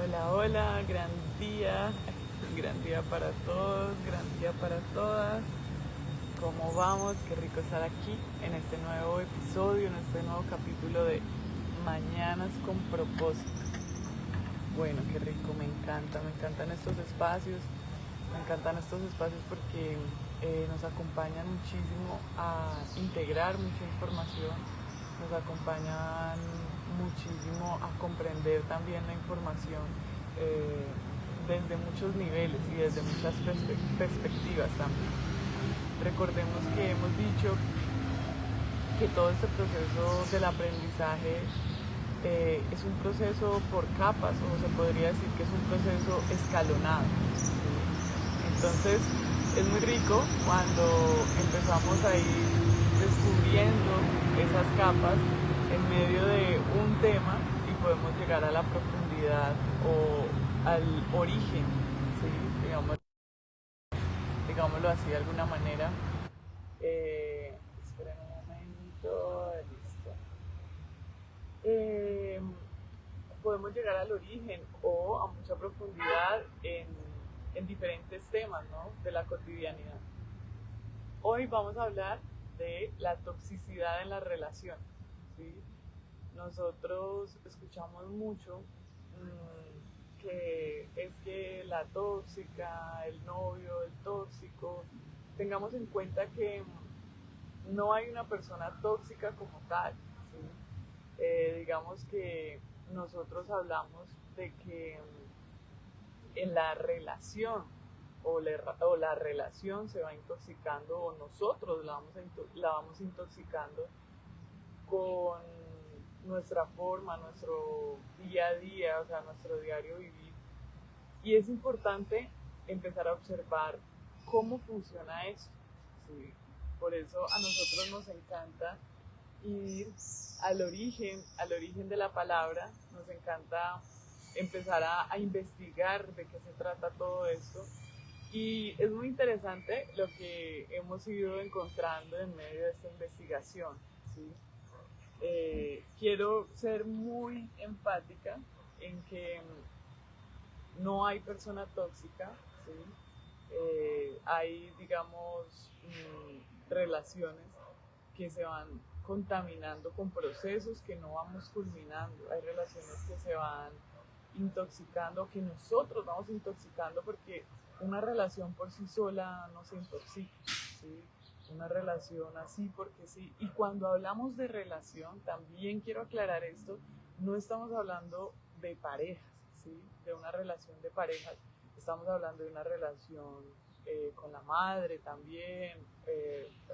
Hola, hola, gran día para todos, gran día para todas. ¿Cómo vamos? Qué rico estar aquí en este nuevo episodio, en este nuevo capítulo de Mañanas con propósito. Bueno, qué rico, me encantan estos espacios, porque nos acompañan muchísimo a integrar mucha información, nos acompañan muchísimo a comprender también la información eh, desde muchos niveles y desde muchas perspectivas también. Recordemos que hemos dicho que todo este proceso del aprendizaje es un proceso por capas, o se podría decir que es un proceso escalonado. ¿Sí? Entonces es muy rico cuando empezamos a ir descubriendo esas capas en medio de un tema y podemos llegar a la profundidad o al origen, ¿sí? Digámoslo así de alguna manera. Esperen un momento, listo. Eh, Podemos llegar al origen o a mucha profundidad en diferentes temas, ¿no? De la cotidianidad. Hoy vamos a hablar de la toxicidad en las relaciones, ¿sí? Nosotros escuchamos mucho que es que la tóxica, el novio, el tóxico. Tengamos en cuenta que no hay una persona tóxica como tal, ¿sí? Digamos que nosotros hablamos de que en la relación o la relación se va intoxicando o nosotros la vamos intoxicando con nuestra forma, nuestro día a día, o sea, nuestro diario vivir. Y es importante empezar a observar cómo funciona eso. ¿Sí? Por eso a nosotros nos encanta ir al origen de la palabra, nos encanta empezar a investigar de qué se trata todo esto. Y es muy interesante lo que hemos ido encontrando en medio de esta investigación. ¿Sí? Quiero ser muy enfática en que no hay persona tóxica, ¿sí? Hay, digamos, relaciones que se van contaminando con procesos que no vamos culminando. Hay relaciones que se van intoxicando, que nosotros vamos intoxicando porque una relación por sí sola no se intoxica, ¿sí? Una relación así porque sí. Y cuando hablamos de relación, también quiero aclarar esto, no estamos hablando de parejas, ¿sí? De una relación de parejas, estamos hablando de una relación con la madre también,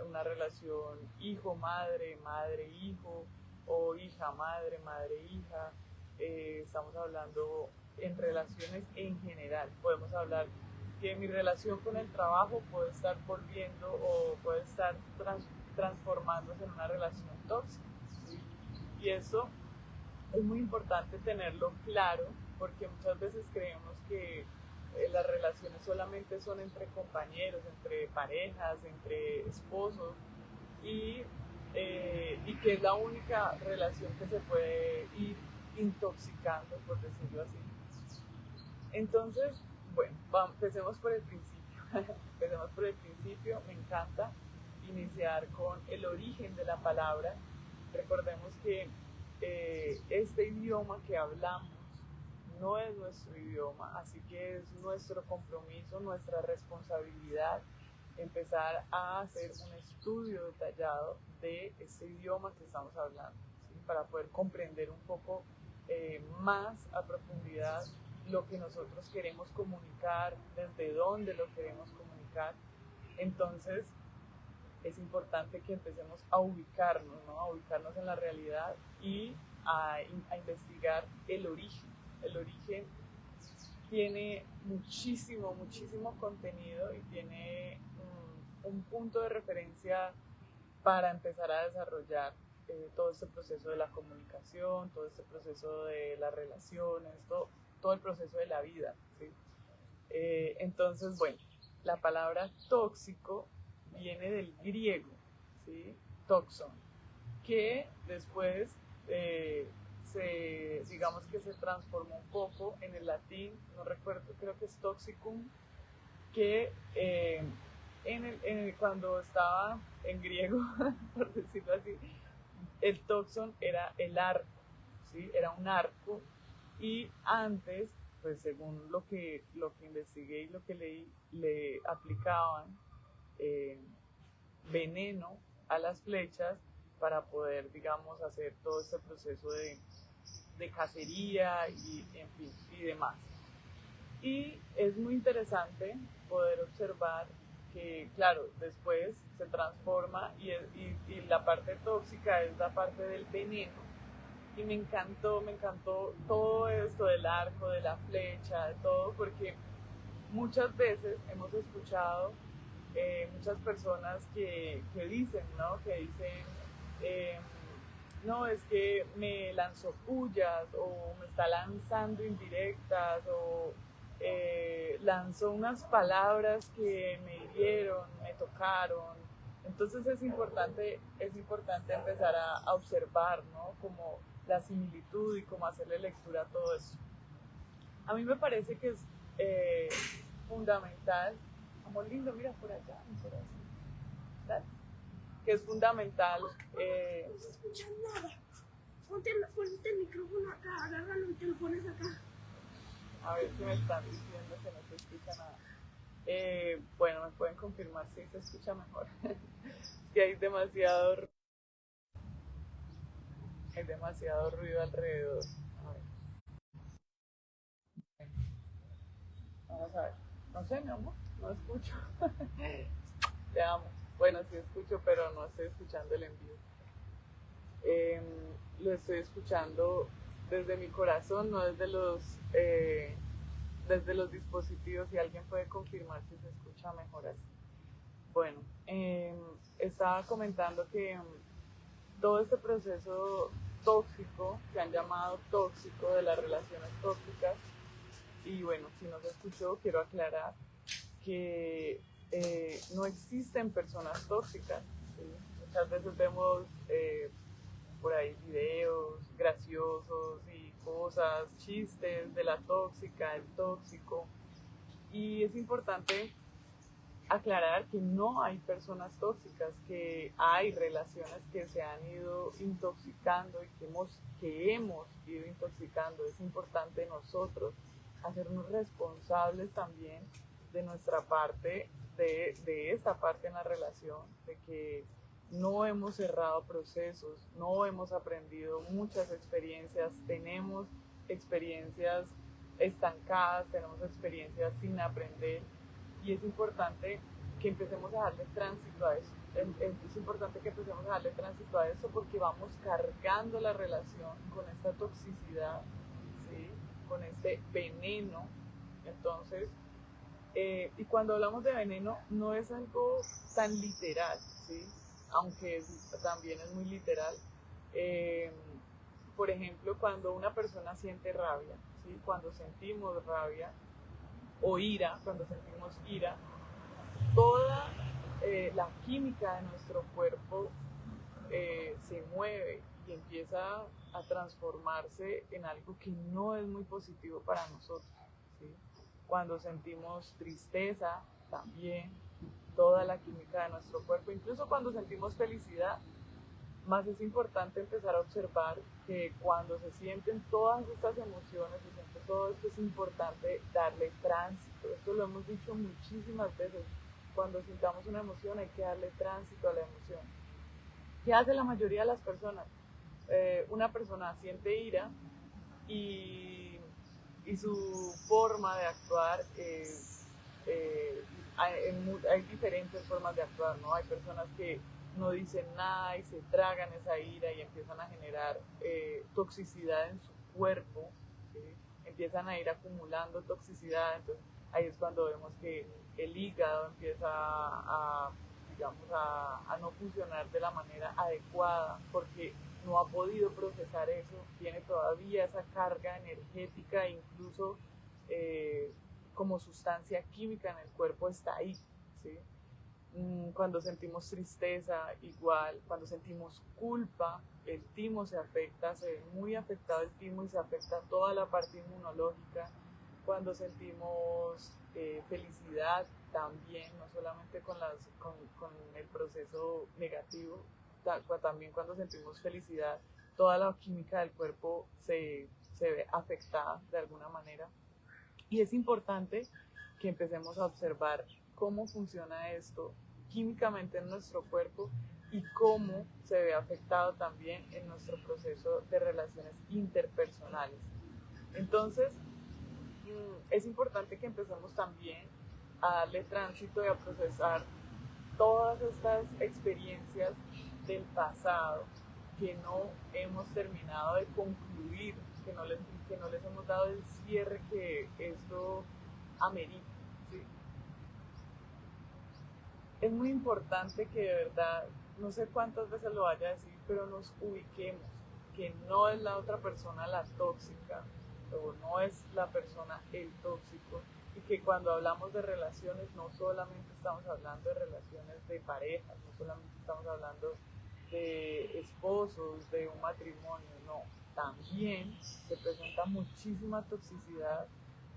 una relación hijo-madre, madre-hijo, o hija-madre, madre-hija. Estamos hablando en relaciones en general. Podemos hablar que mi relación con el trabajo puede estar volviendo o puede estar transformándose en una relación tóxica, ¿sí? Y eso es muy importante tenerlo claro porque muchas veces creemos que las relaciones solamente son entre compañeros, entre parejas, entre esposos y, y que es la única relación que se puede ir intoxicando, por decirlo así. Entonces, bueno, empecemos por el principio. Empecemos por el principio. Me encanta iniciar con el origen de la palabra. Recordemos que este idioma que hablamos no es nuestro idioma, así que es nuestro compromiso, nuestra responsabilidad empezar a hacer un estudio detallado de este idioma que estamos hablando, ¿sí? Para poder comprender un poco más a profundidad lo que nosotros queremos comunicar, desde dónde lo queremos comunicar. Entonces, es importante que empecemos a ubicarnos, ¿no? A ubicarnos en la realidad y a investigar el origen. El origen tiene muchísimo, muchísimo contenido y tiene un punto de referencia para empezar a desarrollar todo este proceso de la comunicación, todo este proceso de las relaciones, todo el proceso de la vida, ¿sí? Entonces, bueno, la palabra tóxico viene del griego, ¿sí? Toxon, que después digamos que se transformó un poco en el latín, no recuerdo, creo que es toxicum, que cuando estaba en griego, por decirlo así, el toxon era el arco, ¿sí? Era un arco, y antes, pues según lo que investigué y lo que leí, le aplicaban eh, veneno a las flechas para poder, digamos, hacer todo este proceso de cacería y, en fin, y demás. Y es muy interesante poder observar que, claro, después se transforma y la parte tóxica es la parte del veneno. Y me encantó todo esto del arco, de la flecha, de todo, porque muchas veces hemos escuchado muchas personas que dicen, ¿no? Que dicen, eh, no, es que me lanzó pullas o me está lanzando indirectas o lanzó unas palabras que me hirieron, me tocaron. Entonces es importante empezar a observar, ¿no? Como la similitud y cómo hacerle lectura a todo eso. A mí me parece que es eh, fundamental, como lindo, mira por allá, por allá, ¿sabes? Que es fundamental. No se escucha nada. Ponte el micrófono acá, agárralo y te lo pones acá. A ver si me están diciendo que no se escucha nada. Bueno, me pueden confirmar si se escucha mejor. Que hay demasiado ruido alrededor. A ver, vamos a ver. No sé, mi amor, no escucho. Te amo. Bueno, sí escucho, pero no estoy escuchando el envío. Eh, lo estoy escuchando desde mi corazón, no desde los dispositivos, y alguien puede confirmar si se escucha mejor así. Bueno, estaba comentando que todo este proceso tóxico, que han llamado tóxico, de las relaciones tóxicas, y bueno, si no se escuchó, quiero aclarar que no existen personas tóxicas. ¿Sí? Muchas veces vemos por ahí videos graciosos y cosas, chistes de la tóxica, el tóxico. Y es importante aclarar que no hay personas tóxicas, que hay relaciones que se han ido intoxicando y que hemos ido intoxicando. Es importante nosotros hacernos responsables también de nuestra parte, de esta parte en la relación, de que no hemos cerrado procesos, no hemos aprendido muchas experiencias, tenemos experiencias estancadas, tenemos experiencias sin aprender, y es importante que empecemos a darle tránsito a eso. Es importante que empecemos a darle tránsito a eso porque vamos cargando la relación con esta toxicidad, ¿sí? Con este veneno. Entonces, y cuando hablamos de veneno no es algo tan literal, ¿sí? Aunque también es muy literal. Eh, por ejemplo, cuando una persona siente rabia, ¿sí? Cuando sentimos rabia o ira, cuando sentimos ira, toda la química de nuestro cuerpo se mueve y empieza a transformarse en algo que no es muy positivo para nosotros, ¿sí? Cuando sentimos tristeza, también toda la química de nuestro cuerpo, incluso cuando sentimos felicidad, más es importante empezar a observar que cuando se sienten todas estas emociones, se siente todo esto, es importante darle tránsito. Esto lo hemos dicho muchísimas veces. Cuando sintamos una emoción hay que darle tránsito a la emoción. ¿Qué hace la mayoría de las personas? Una persona siente ira y, y su forma de actuar es, hay diferentes formas de actuar, ¿no? Hay personas que no dicen nada y se tragan esa ira y empiezan a generar toxicidad en su cuerpo, ¿sí? Empiezan a ir acumulando toxicidad, entonces ahí es cuando vemos que el hígado empieza digamos, a no funcionar de la manera adecuada porque no ha podido procesar eso, tiene todavía esa carga energética, incluso como sustancia química en el cuerpo está ahí, ¿sí? Cuando sentimos tristeza, igual. Cuando sentimos culpa, el timo se afecta, se ve muy afectado el timo y se afecta toda la parte inmunológica. Cuando sentimos felicidad, también, no solamente con el proceso negativo, también cuando sentimos felicidad, toda la química del cuerpo se ve afectada de alguna manera. Y es importante que empecemos a observar cómo funciona esto químicamente en nuestro cuerpo y cómo se ve afectado también en nuestro proceso de relaciones interpersonales. Entonces, es importante que empecemos también a darle tránsito y a procesar todas estas experiencias del pasado que no hemos terminado de concluir, que no les hemos dado el cierre que esto amerita. ¿Sí? Es muy importante que de verdad, no sé cuántas veces lo vaya a decir, pero nos ubiquemos, que no es la otra persona la tóxica, o no es la persona el tóxico, y que cuando hablamos de relaciones no solamente estamos hablando de relaciones de parejas, no solamente estamos hablando de esposos, de un matrimonio, no, también se presenta muchísima toxicidad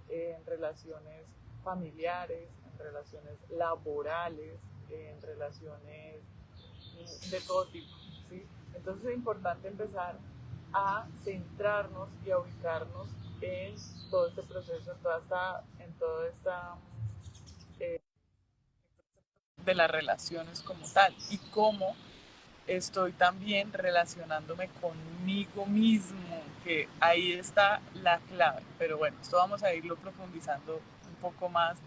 en relaciones familiares, en relaciones laborales, en relaciones de todo tipo, ¿sí? Entonces es importante empezar a centrarnos y a ubicarnos en todo este proceso, en toda esta de las relaciones como tal y cómo estoy también relacionándome conmigo mismo, que ahí está la clave. Pero bueno, esto vamos a irlo profundizando un poco más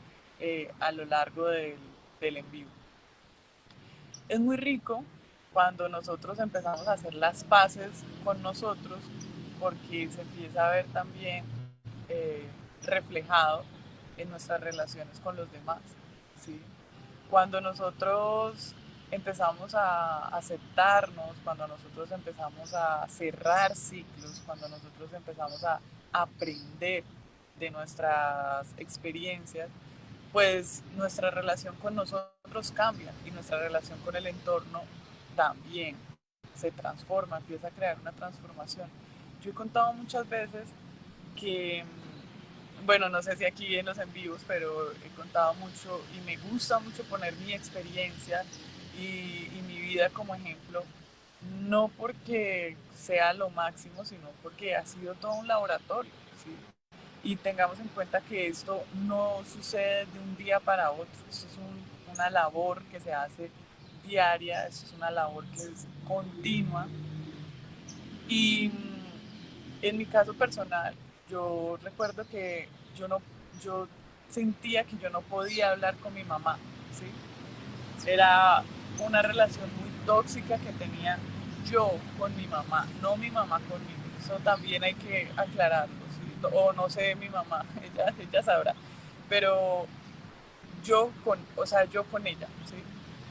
a lo largo del en vivo. Es muy rico cuando nosotros empezamos a hacer las paces con nosotros, porque se empieza a ver también eh, reflejado en nuestras relaciones con los demás. ¿Sí? Cuando nosotros empezamos a aceptarnos, cuando nosotros empezamos a cerrar ciclos, cuando nosotros empezamos a aprender de nuestras experiencias, pues nuestra relación con nosotros cambia y nuestra relación con el entorno también se transforma, empieza a crear una transformación. Yo he contado muchas veces que, bueno, no sé si aquí en los en vivos, pero he contado mucho y me gusta mucho poner mi experiencia y mi vida como ejemplo, no porque sea lo máximo, sino porque ha sido todo un laboratorio, ¿sí? Y tengamos en cuenta que esto no sucede de un día para otro, esto es una labor que se hace diaria, esto es una labor que es continua y en mi caso personal, yo recuerdo que yo sentía que yo no podía hablar con mi mamá, ¿sí? Era una relación muy tóxica que tenía yo con mi mamá, no mi mamá conmigo. Eso también hay que aclararlo, ¿sí? O no sé mi mamá, ella sabrá. Pero o sea, yo con ella, ¿sí?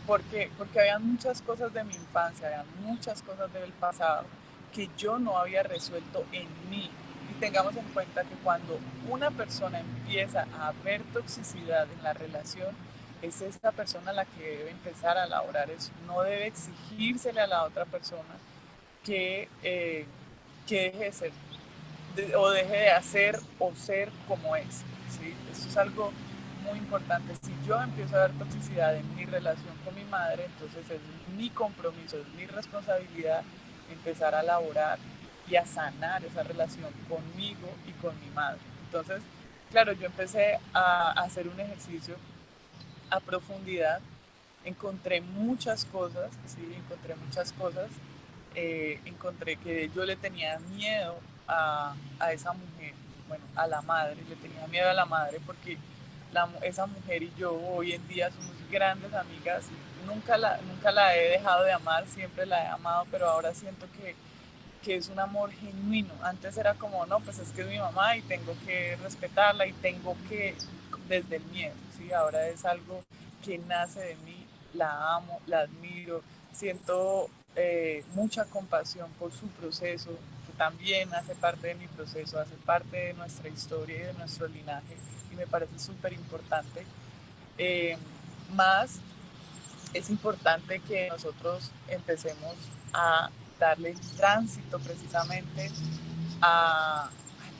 Porque había muchas cosas de mi infancia, había muchas cosas del pasado que yo no había resuelto en mí. Y tengamos en cuenta que cuando una persona empieza a ver toxicidad en la relación, es esa persona la que debe empezar a elaborar eso. No debe exigírsele a la otra persona que deje de ser o deje de hacer o ser como es. ¿Sí? Esto es algo muy importante. Si yo empiezo a ver toxicidad en mi relación con mi madre, entonces es mi compromiso, es mi responsabilidad empezar a elaborar y a sanar esa relación conmigo y con mi madre. Entonces, claro, yo empecé a hacer un ejercicio a profundidad, encontré muchas cosas, sí, encontré muchas cosas, encontré que yo le tenía miedo a esa mujer, bueno, a la madre, le tenía miedo a la madre porque esa mujer y yo hoy en día somos grandes amigas y nunca la he dejado de amar, siempre la he amado, pero ahora siento que es un amor genuino. Antes era como, no, pues es que es mi mamá y tengo que respetarla y tengo que, desde el miedo, ¿sí? Ahora es algo que nace de mí, la amo, la admiro, siento mucha compasión por su proceso, que también hace parte de mi proceso, hace parte de nuestra historia y de nuestro linaje, y me parece súper importante. Eh, más es importante que nosotros empecemos a darle tránsito precisamente a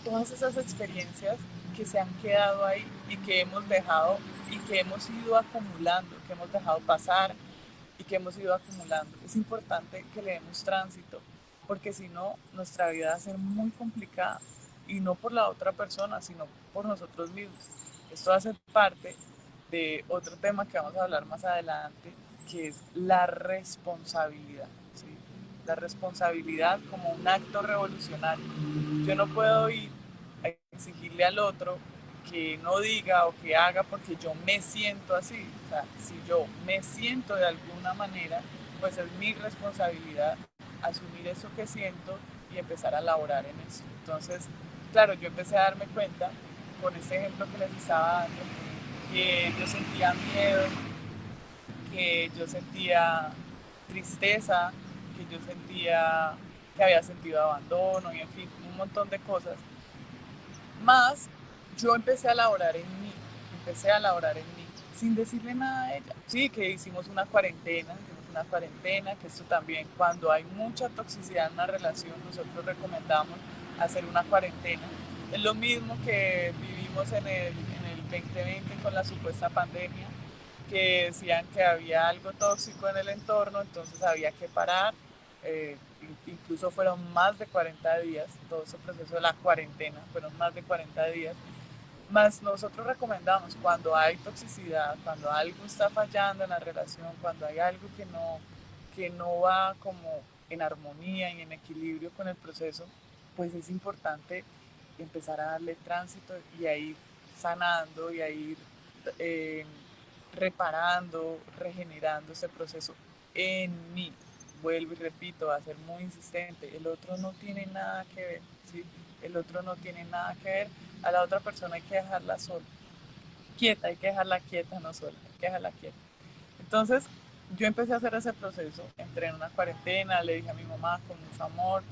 todas esas experiencias que se han quedado ahí y que hemos dejado y que hemos ido acumulando, que hemos dejado pasar y que hemos ido acumulando. Es importante que le demos tránsito, porque si no, nuestra vida va a ser muy complicada y no por la otra persona, sino por nosotros mismos. Esto hace parte de otro tema que vamos a hablar más adelante, que es la responsabilidad. ¿Sí? La responsabilidad como un acto revolucionario. Yo no puedo ir a exigirle al otro que no diga o que haga porque yo me siento así. O sea, si yo me siento de alguna manera, pues es mi responsabilidad asumir eso que siento y empezar a laborar en eso. Entonces, claro, yo empecé a darme cuenta, con este ejemplo que les estaba dando, que yo sentía miedo, que yo sentía tristeza, que yo sentía que había sentido abandono y en fin, un montón de cosas. Más yo empecé a laborar en mí, sin decirle nada a ella. Sí, que hicimos una cuarentena, que esto también, cuando hay mucha toxicidad en una relación, nosotros recomendamos hacer una cuarentena. Es lo mismo que vivimos en el 2020 con la supuesta pandemia, que decían que había algo tóxico en el entorno, entonces había que parar. Incluso fueron más de 40 días, todo ese proceso de la cuarentena, fueron más de 40 días. Más nosotros recomendamos cuando hay toxicidad, cuando algo está fallando en la relación, cuando hay algo que no va como en armonía y en equilibrio con el proceso, pues es importante empezar a darle tránsito y a ir sanando y a ir eh, reparando, regenerando ese proceso en mí. Vuelvo y repito, a ser muy insistente, el otro no tiene nada que ver, ¿sí? El otro no tiene nada que ver, a la otra persona hay que dejarla sola, quieta, hay que dejarla quieta, no sola, hay que dejarla quieta. Entonces, yo empecé a hacer ese proceso, entré en una cuarentena, le dije a mi mamá con mucho amor,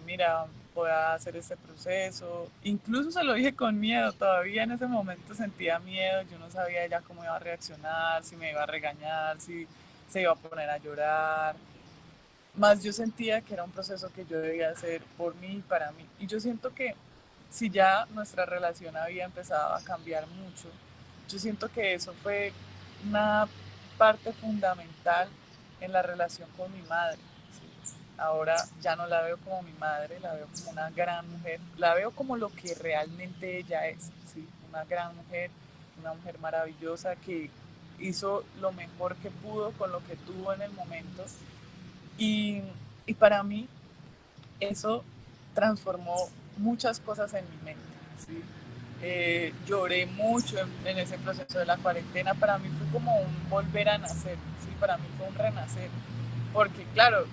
mira, voy a hacer este proceso. Incluso se lo dije con miedo, todavía en ese momento sentía miedo, yo no sabía ya cómo iba a reaccionar, si me iba a regañar, si se iba a poner a llorar. Más yo sentía que era un proceso que yo debía hacer por mí y para mí. Y yo siento que si ya nuestra relación había empezado a cambiar mucho, yo siento que eso fue una parte fundamental en la relación con mi madre. ¿Sí? Ahora ya no la veo como mi madre, la veo como una gran mujer, la veo como lo que realmente ella es, ¿sí? Una mujer maravillosa que hizo lo mejor que pudo con lo que tuvo en el momento y, y para mí eso transformó muchas cosas en mi mente. ¿Sí? Lloré mucho en ese proceso de la cuarentena. Para mí fue como un volver a nacer, ¿sí? Para mí fue un renacer. Porque claro,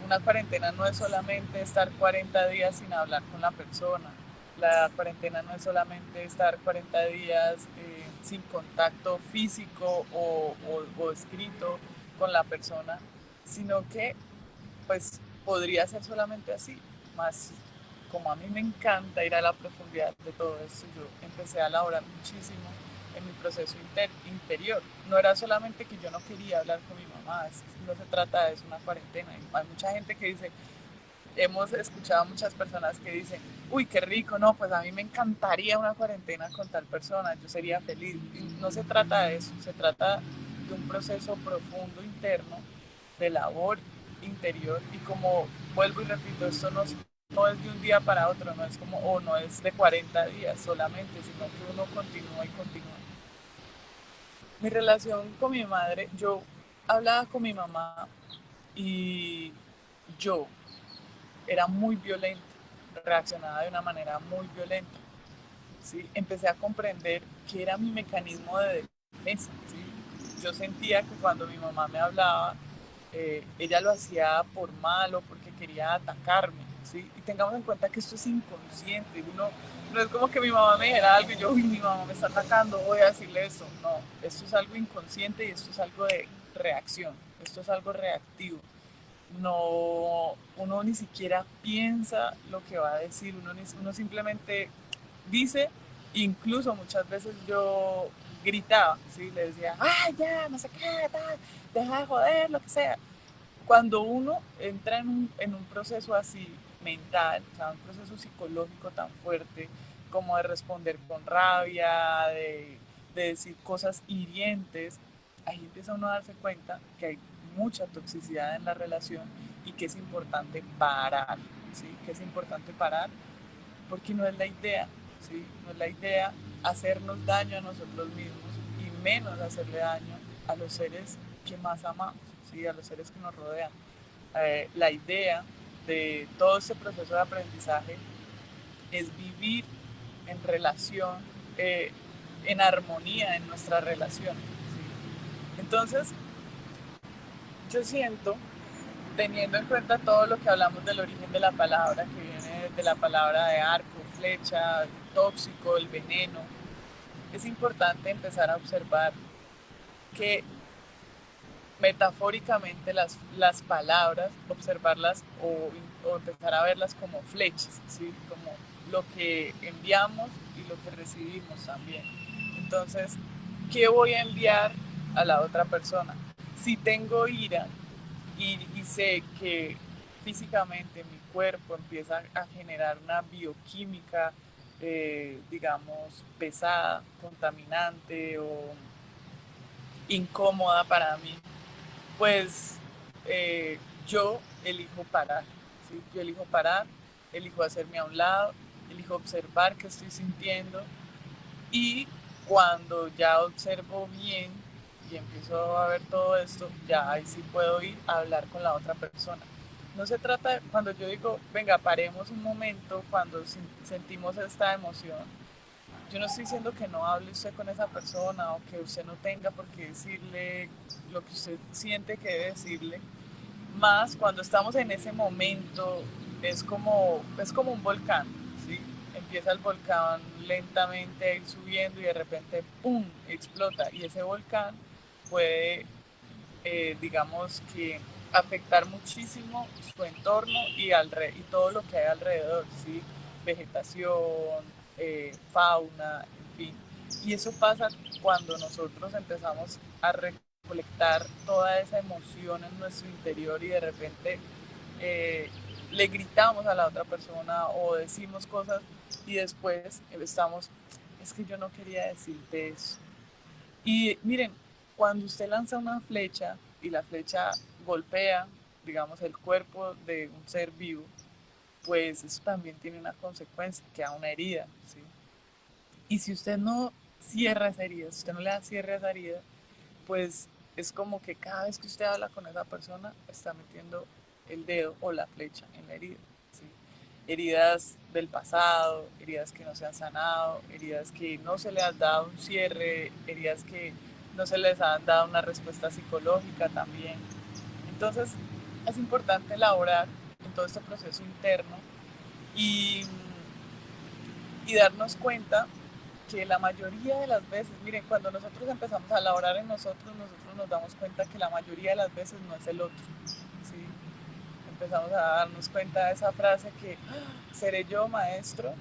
una cuarentena no es solamente estar 40 días sin hablar con la persona. La cuarentena no es solamente estar 40 días sin contacto físico o escrito con la persona, sino que pues podría ser solamente así, más como a mí me encanta ir a la profundidad de todo esto, yo empecé a elaborar muchísimo en mi proceso interior. No era solamente que yo no quería hablar con mi mamá, no se trata de eso, una cuarentena. Hay mucha gente que dice, hemos escuchado a muchas personas que dicen, uy, qué rico, no, pues a mí me encantaría una cuarentena con tal persona, yo sería feliz. Y no se trata de eso, se trata de un proceso profundo interno, de labor interior y como vuelvo y repito, esto no es de un día para otro, no es como, o no es de 40 días solamente, sino que uno continúa y continúa. Mi relación con mi madre, yo hablaba con mi mamá y yo era muy violenta, reaccionaba de una manera muy violenta. ¿Sí? Empecé a comprender que era mi mecanismo de defensa. ¿Sí? Yo sentía que cuando mi mamá me hablaba, ella lo hacía por mal o porque quería atacarme. ¿Sí? Y tengamos en cuenta que esto es inconsciente. Uno, no es como que mi mamá me dijera algo y yo, uy, mi mamá me está atacando, voy a decirle eso. No, esto es algo inconsciente y esto es algo de reacción. Esto es algo reactivo. No, uno ni siquiera piensa lo que va a decir, uno simplemente dice, incluso muchas veces yo gritaba, ¿sí? Le decía, ¡ay, ya, no sé qué, tal, deja de joder, lo que sea! Cuando uno entra en un proceso así mental, o sea, un proceso psicológico tan fuerte como de responder con rabia, de decir cosas hirientes, ahí empieza uno a darse cuenta que hay mucha toxicidad en la relación y que es importante parar, ¿sí? Que es importante parar porque no es la idea, ¿sí? No es la idea hacernos daño a nosotros mismos y menos hacerle daño a los seres que más amamos, ¿sí? A los seres que nos rodean. La idea de todo este proceso de aprendizaje es vivir en relación, eh, en armonía en nuestra relación. ¿Sí? Entonces, yo siento, teniendo en cuenta todo lo que hablamos del origen de la palabra, que viene de la palabra de arco, flecha, tóxico, el veneno, es importante empezar a observar que metafóricamente las palabras, observarlas o empezar a verlas como flechas, ¿sí? Como lo que enviamos y lo que recibimos también. Entonces, ¿qué voy a enviar a la otra persona? Si tengo ira y sé que físicamente mi cuerpo empieza a generar una bioquímica, digamos, pesada, contaminante o incómoda para mí, pues yo elijo parar, ¿sí? Yo elijo parar, elijo hacerme a un lado, elijo observar qué estoy sintiendo y cuando ya observo bien y empiezo a ver todo esto, ya ahí sí puedo ir a hablar con la otra persona. No se trata de, cuando yo digo, venga, paremos un momento, cuando sentimos esta emoción, yo no estoy diciendo que no hable usted con esa persona o que usted no tenga por qué decirle lo que usted siente que debe decirle, más cuando estamos en ese momento es como un volcán, ¿sí? Empieza el volcán lentamente a ir subiendo y de repente, ¡pum!, explota. Y ese volcán puede, digamos que, afectar muchísimo su entorno y todo lo que hay alrededor, ¿sí? Vegetación, fauna, en fin. Y eso pasa cuando nosotros empezamos a recolectar toda esa emoción en nuestro interior y de repente eh, le gritamos a la otra persona o decimos cosas y después estamos, es que yo no quería decirte eso. Y miren, cuando usted lanza una flecha y la flecha golpea, digamos, el cuerpo de un ser vivo, pues eso también tiene una consecuencia, queda una herida, ¿sí? Y si usted no cierra esa herida, si usted no le da cierre a esa herida, pues es como que cada vez que usted habla con esa persona está metiendo el dedo o la flecha en la herida, ¿sí? Heridas del pasado, heridas que no se han sanado, heridas que no se le han dado un cierre, heridas que no se les han dado una respuesta psicológica también. Entonces es importante elaborar en todo este proceso interno y, y darnos cuenta que la mayoría de las veces, miren, cuando nosotros empezamos a elaborar en nosotros, nosotros nos damos cuenta que la mayoría de las veces no es el otro, ¿sí? Empezamos a darnos cuenta de esa frase que, "Ah, ¿seré yo maestro?".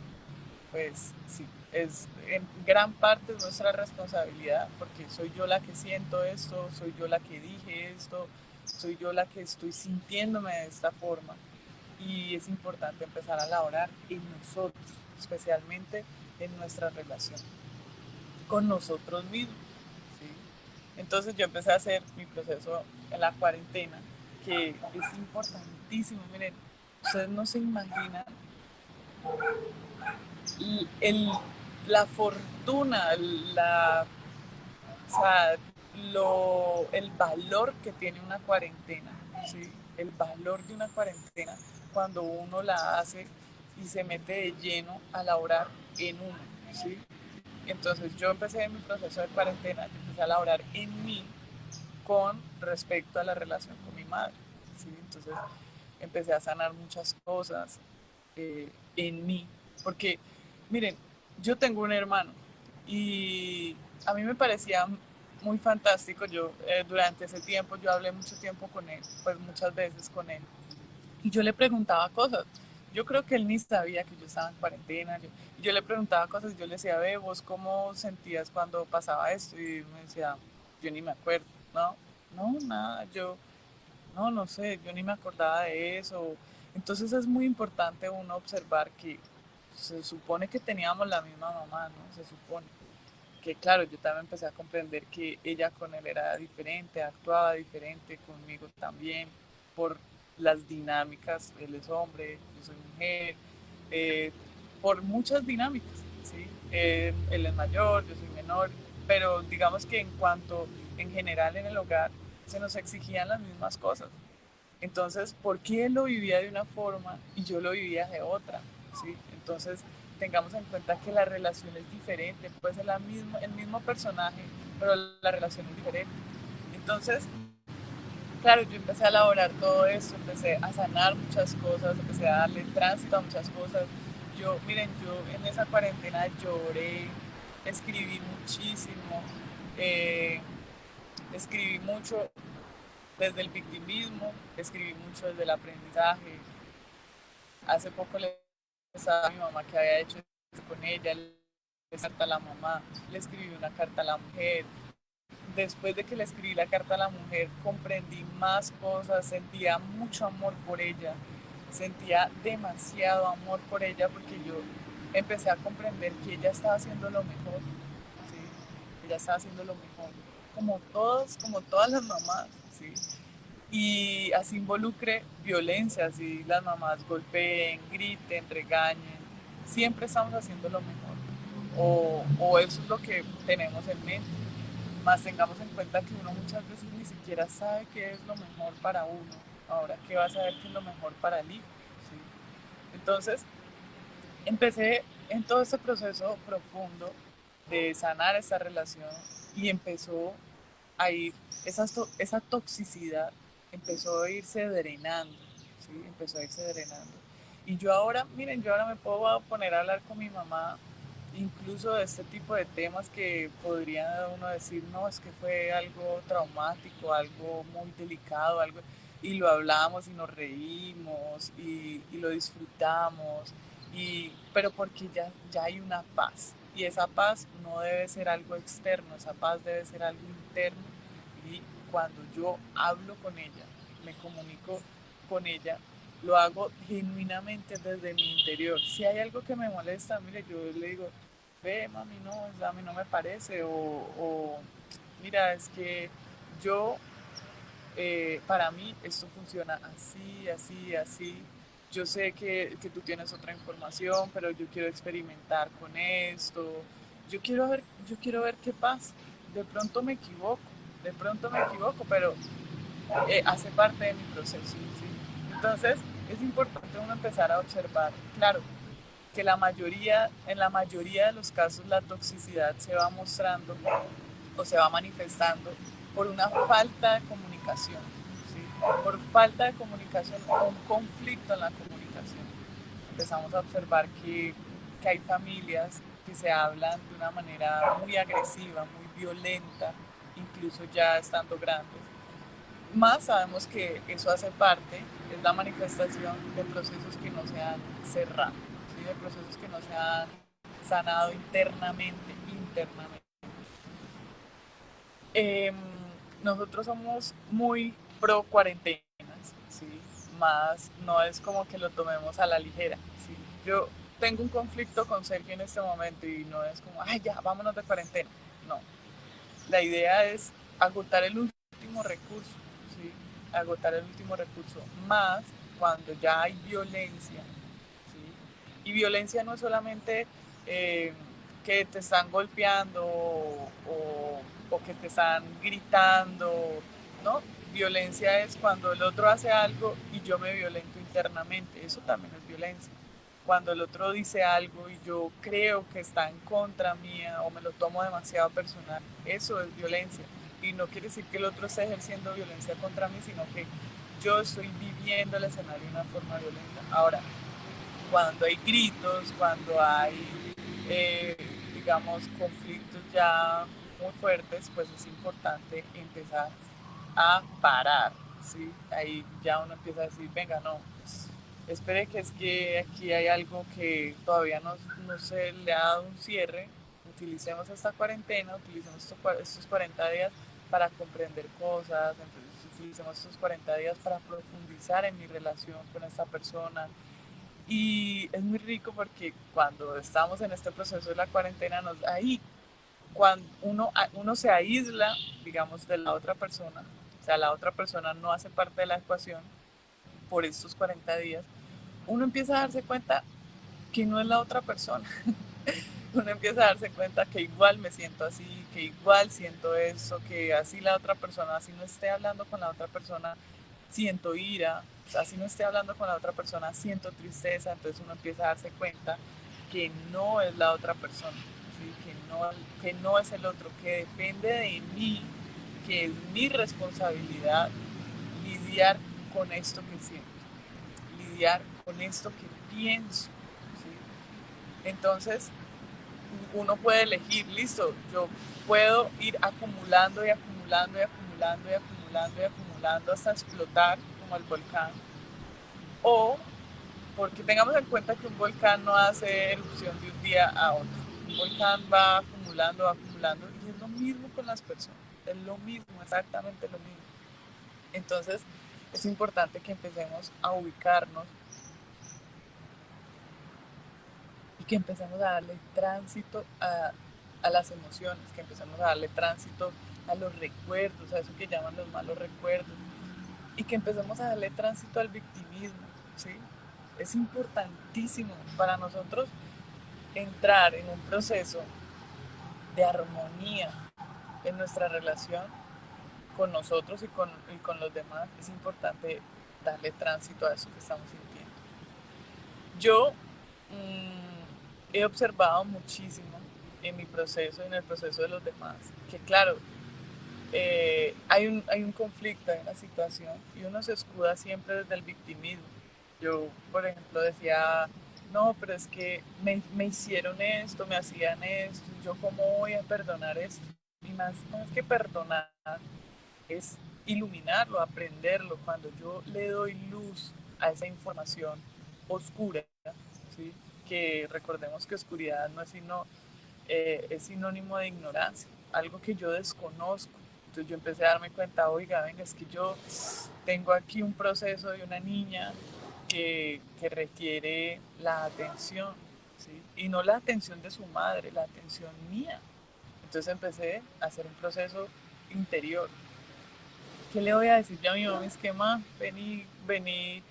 Pues sí, es en gran parte es nuestra responsabilidad, porque soy yo la que siento esto, soy yo la que dije esto, soy yo la que estoy sintiéndome de esta forma. Y es importante empezar a elaborar en nosotros, especialmente en nuestra relación con nosotros mismos, ¿sí? Entonces yo empecé a hacer mi proceso en la cuarentena, que es importantísimo. Miren, ustedes no se imaginan el, la fortuna, o sea, el valor que tiene una cuarentena, ¿sí? El valor de una cuarentena cuando uno la hace y se mete de lleno a laborar en uno, ¿sí? Entonces yo empecé mi proceso de cuarentena, yo empecé a laborar en mí con respecto a la relación con mi madre, ¿sí? Entonces empecé a sanar muchas cosas en mí, porque miren, yo tengo un hermano y a mí me parecía muy fantástico, yo durante ese tiempo, yo hablé mucho tiempo con él, pues muchas veces con él, y yo le preguntaba cosas, Yo creo que él ni sabía que yo estaba en cuarentena. Yo le preguntaba cosas, yo le decía, ve, vos cómo sentías cuando pasaba esto, y me decía, yo ni me acuerdo, no, no, nada, yo, no, no sé, yo ni me acordaba de eso. Entonces es muy importante uno observar que se supone que teníamos la misma mamá, ¿no? Se supone que, claro, yo también empecé a comprender que ella con él era diferente, actuaba diferente conmigo también, por las dinámicas, él es hombre, yo soy mujer, eh, por muchas dinámicas, ¿sí? Él es mayor, yo soy menor, pero digamos que en cuanto en general en el hogar se nos exigían las mismas cosas. Entonces, ¿por qué él lo vivía de una forma y yo lo vivía de otra? ¿Sí? Entonces, tengamos en cuenta que la relación es diferente, puede ser el mismo personaje, pero la relación es diferente. Entonces, claro, yo empecé a elaborar todo esto, empecé a sanar muchas cosas, empecé a darle tránsito a muchas cosas. Yo, miren, yo en esa cuarentena lloré, escribí muchísimo, eh, escribí mucho desde el victimismo, escribí mucho desde el aprendizaje. Hace poco le estaba a mi mamá que había hecho esto con ella, le carta a la mamá, le escribí una carta a la mujer. Después de que le escribí la carta a la mujer, comprendí más cosas, sentía mucho amor por ella, sentía demasiado amor por ella porque yo empecé a comprender que ella estaba haciendo lo mejor, ¿sí? Ella estaba haciendo lo mejor, como todas las mamás, ¿sí? Y así involucre violencia, así las mamás golpeen, griten, regañen, siempre estamos haciendo lo mejor, o eso es lo que tenemos en mente. Más tengamos en cuenta que uno muchas veces ni siquiera sabe qué es lo mejor para uno. Ahora, ¿qué va a saber qué es lo mejor para el hijo? ¿Sí? Entonces, empecé en todo este proceso profundo de sanar esa relación y empezó a ir, esa toxicidad empezó a irse drenando, ¿sí? Empezó a irse drenando. Y yo ahora, miren, yo ahora me puedo poner a hablar con mi mamá incluso de este tipo de temas que podría uno decir, no, es que fue algo traumático, algo muy delicado, algo, y lo hablamos y nos reímos y lo disfrutamos, pero porque ya hay una paz. Y esa paz no debe ser algo externo, esa paz debe ser algo interno. Y cuando yo hablo con ella, me comunico con ella, lo hago genuinamente desde mi interior. Si hay algo que me molesta, mire, yo le digo, ve, mami, no, a mí no me parece, mira, es que yo, para mí, esto funciona así, así, así. Yo sé que tú tienes otra información, pero yo quiero experimentar con esto. Yo quiero ver qué pasa. De pronto me equivoco, de pronto me equivoco, pero hace parte de mi proceso, ¿sí? Entonces, es importante uno empezar a observar, claro, que en la mayoría de los casos la toxicidad se va mostrando o se va manifestando por una falta de comunicación, ¿sí? Por falta de comunicación o un conflicto en la comunicación. Empezamos a observar que hay familias que se hablan de una manera muy agresiva, muy violenta, incluso ya estando grandes. Más sabemos que eso hace parte, es la manifestación de procesos que no se han cerrado, ¿sí? De procesos que no se han sanado internamente. Eh, Nosotros somos muy pro cuarentenas, ¿sí? Más no es como que lo tomemos a la ligera, ¿sí? Yo tengo un conflicto con Sergio en este momento y no es como, ay, ya, vámonos de cuarentena. No, la idea es agotar el último recurso, ¿sí? Agotar el último recurso, más cuando ya hay violencia, ¿sí? Y violencia no es solamente eh, que te están golpeando o que te están gritando, ¿no? Violencia es cuando el otro hace algo y yo me violento internamente, eso también es violencia. Cuando el otro dice algo y yo creo que está en contra mía o me lo tomo demasiado personal, eso es violencia. Y no quiere decir que el otro esté ejerciendo violencia contra mí, sino que yo estoy viviendo el escenario de una forma violenta. Ahora, cuando hay gritos, cuando hay, eh, digamos, conflictos ya muy fuertes, pues es importante empezar a parar, ¿sí? Ahí ya uno empieza a decir, venga, no, pues, Espere que es que aquí hay algo que todavía no se le ha dado un cierre. Utilicemos esta cuarentena, utilicemos estos 40 días para comprender cosas, entonces utilicemos estos 40 días para profundizar en mi relación con esta persona. Y es muy rico porque cuando estamos en este proceso de la cuarentena, ahí, cuando uno se aísla, digamos, de la otra persona, o sea, la otra persona no hace parte de la ecuación por estos 40 días, uno empieza a darse cuenta que no es la otra persona. Uno empieza a darse cuenta que igual me siento así, que igual siento eso, que así la otra persona, así no esté hablando con la otra persona, siento ira, así no esté hablando con la otra persona, siento tristeza, entonces uno empieza a darse cuenta que no es la otra persona, ¿sí? Que no es el otro, que depende de mí, que es mi responsabilidad lidiar con esto que siento, lidiar con esto que pienso. ¿Sí? Entonces, uno puede elegir, listo, yo puedo ir acumulando y acumulando y acumulando y acumulando y acumulando hasta explotar como el volcán. O porque tengamos en cuenta que un volcán no hace erupción de un día a otro. Un volcán va acumulando y es lo mismo con las personas. Es lo mismo, exactamente lo mismo. Entonces es importante que empecemos a ubicarnos y que empecemos a darle tránsito a las emociones, que empecemos a darle tránsito a los recuerdos, a eso que llaman los malos recuerdos, y que empecemos a darle tránsito al victimismo, ¿sí? Es importantísimo para nosotros entrar en un proceso de armonía en nuestra relación con nosotros y con los demás. Es importante darle tránsito a eso que estamos sintiendo. Yo he observado muchísimo en mi proceso y en el proceso de los demás, que claro, hay un conflicto, hay una situación y uno se escuda siempre desde el victimismo. Yo, por ejemplo, decía, no, pero es que me hicieron esto, me hacían esto, yo cómo voy a perdonar esto. Y más que perdonar, es iluminarlo, aprenderlo. Cuando yo le doy luz a esa información oscura, ¿sí? Que recordemos que oscuridad no es sino, es sinónimo de ignorancia, algo que yo desconozco. Entonces yo empecé a darme cuenta, oiga, venga, es que yo tengo aquí un proceso de una niña que requiere la atención, ¿sí? Y no la atención de su madre, la atención mía. Entonces empecé a hacer un proceso interior. ¿Qué le voy a decir yo a mi mamá? Es que, ma, vení,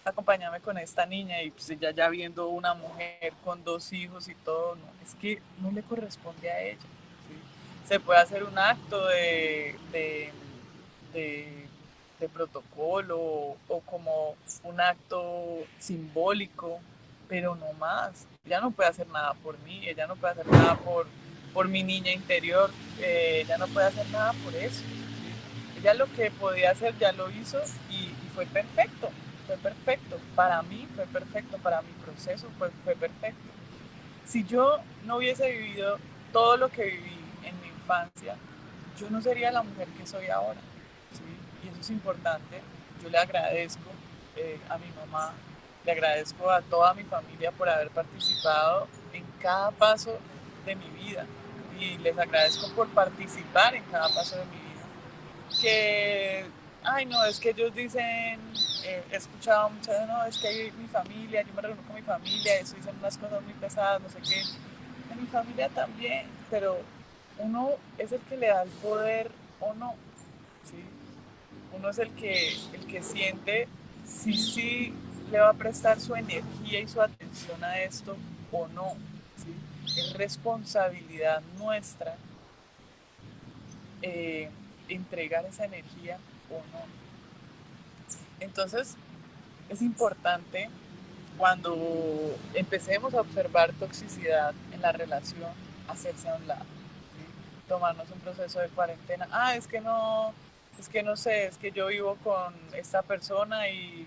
acompáñame con esta niña. Y pues ella ya viendo una mujer con dos hijos y todo, no, es que no le corresponde a ella. ¿Sí? Se puede hacer un acto de, de protocolo o como un acto simbólico, pero no más. Ella no puede hacer nada por mí, ella no puede hacer nada por mi niña interior, ella no puede hacer nada por eso. ¿Sí? Ella lo que podía hacer ya lo hizo y fue perfecto, para mí fue perfecto, para mi proceso fue perfecto. Si yo no hubiese vivido todo lo que viví en mi infancia, yo no sería la mujer que soy ahora. ¿Sí? Y eso es importante. Yo le agradezco a mi mamá, le agradezco a toda mi familia por haber participado en cada paso de mi vida. Y les agradezco por participar en cada paso de mi vida. Que, ay, no, es que ellos dicen, he escuchado muchas veces, no, es que hay mi familia, yo me reúno con mi familia, eso dicen unas cosas muy pesadas, no sé qué. En mi familia también, pero uno es el que le da el poder o no, ¿sí? Uno es el que siente si sí le va a prestar su energía y su atención a esto o no, ¿sí? Es responsabilidad nuestra eh, entregar esa energía o no. Entonces, es importante cuando empecemos a observar toxicidad en la relación, hacerse a un lado, ¿sí? Tomarnos un proceso de cuarentena. Ah, es que no sé, es que yo vivo con esta persona y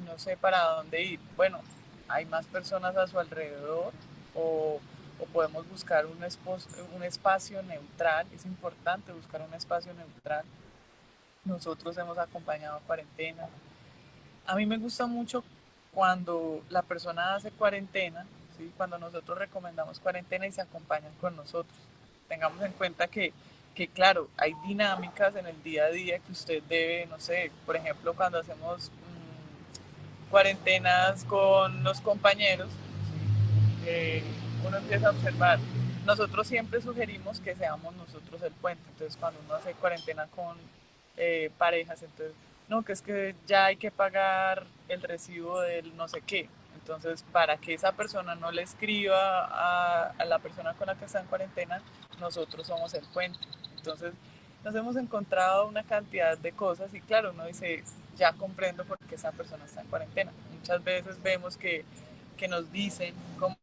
no sé para dónde ir. Bueno, hay más personas a su alrededor o, o podemos buscar un espacio neutral. Es importante buscar un espacio neutral. Nosotros hemos acompañado a cuarentena. A mí me gusta mucho cuando la persona hace cuarentena, ¿sí? Cuando nosotros recomendamos cuarentena y se acompañan con nosotros. Tengamos en cuenta que, claro, hay dinámicas en el día a día que usted debe, no sé, por ejemplo, cuando hacemos cuarentenas con los compañeros, ¿sí? Uno empieza a observar. Nosotros siempre sugerimos que seamos nosotros el puente. Entonces, cuando uno hace cuarentena con parejas, entonces, no, que es que ya hay que pagar el recibo del no sé qué. Entonces, para que esa persona no le escriba a la persona con la que está en cuarentena, nosotros somos el puente. Entonces, nos hemos encontrado una cantidad de cosas y claro, uno dice, ya comprendo por qué esa persona está en cuarentena. Muchas veces vemos que nos dicen como,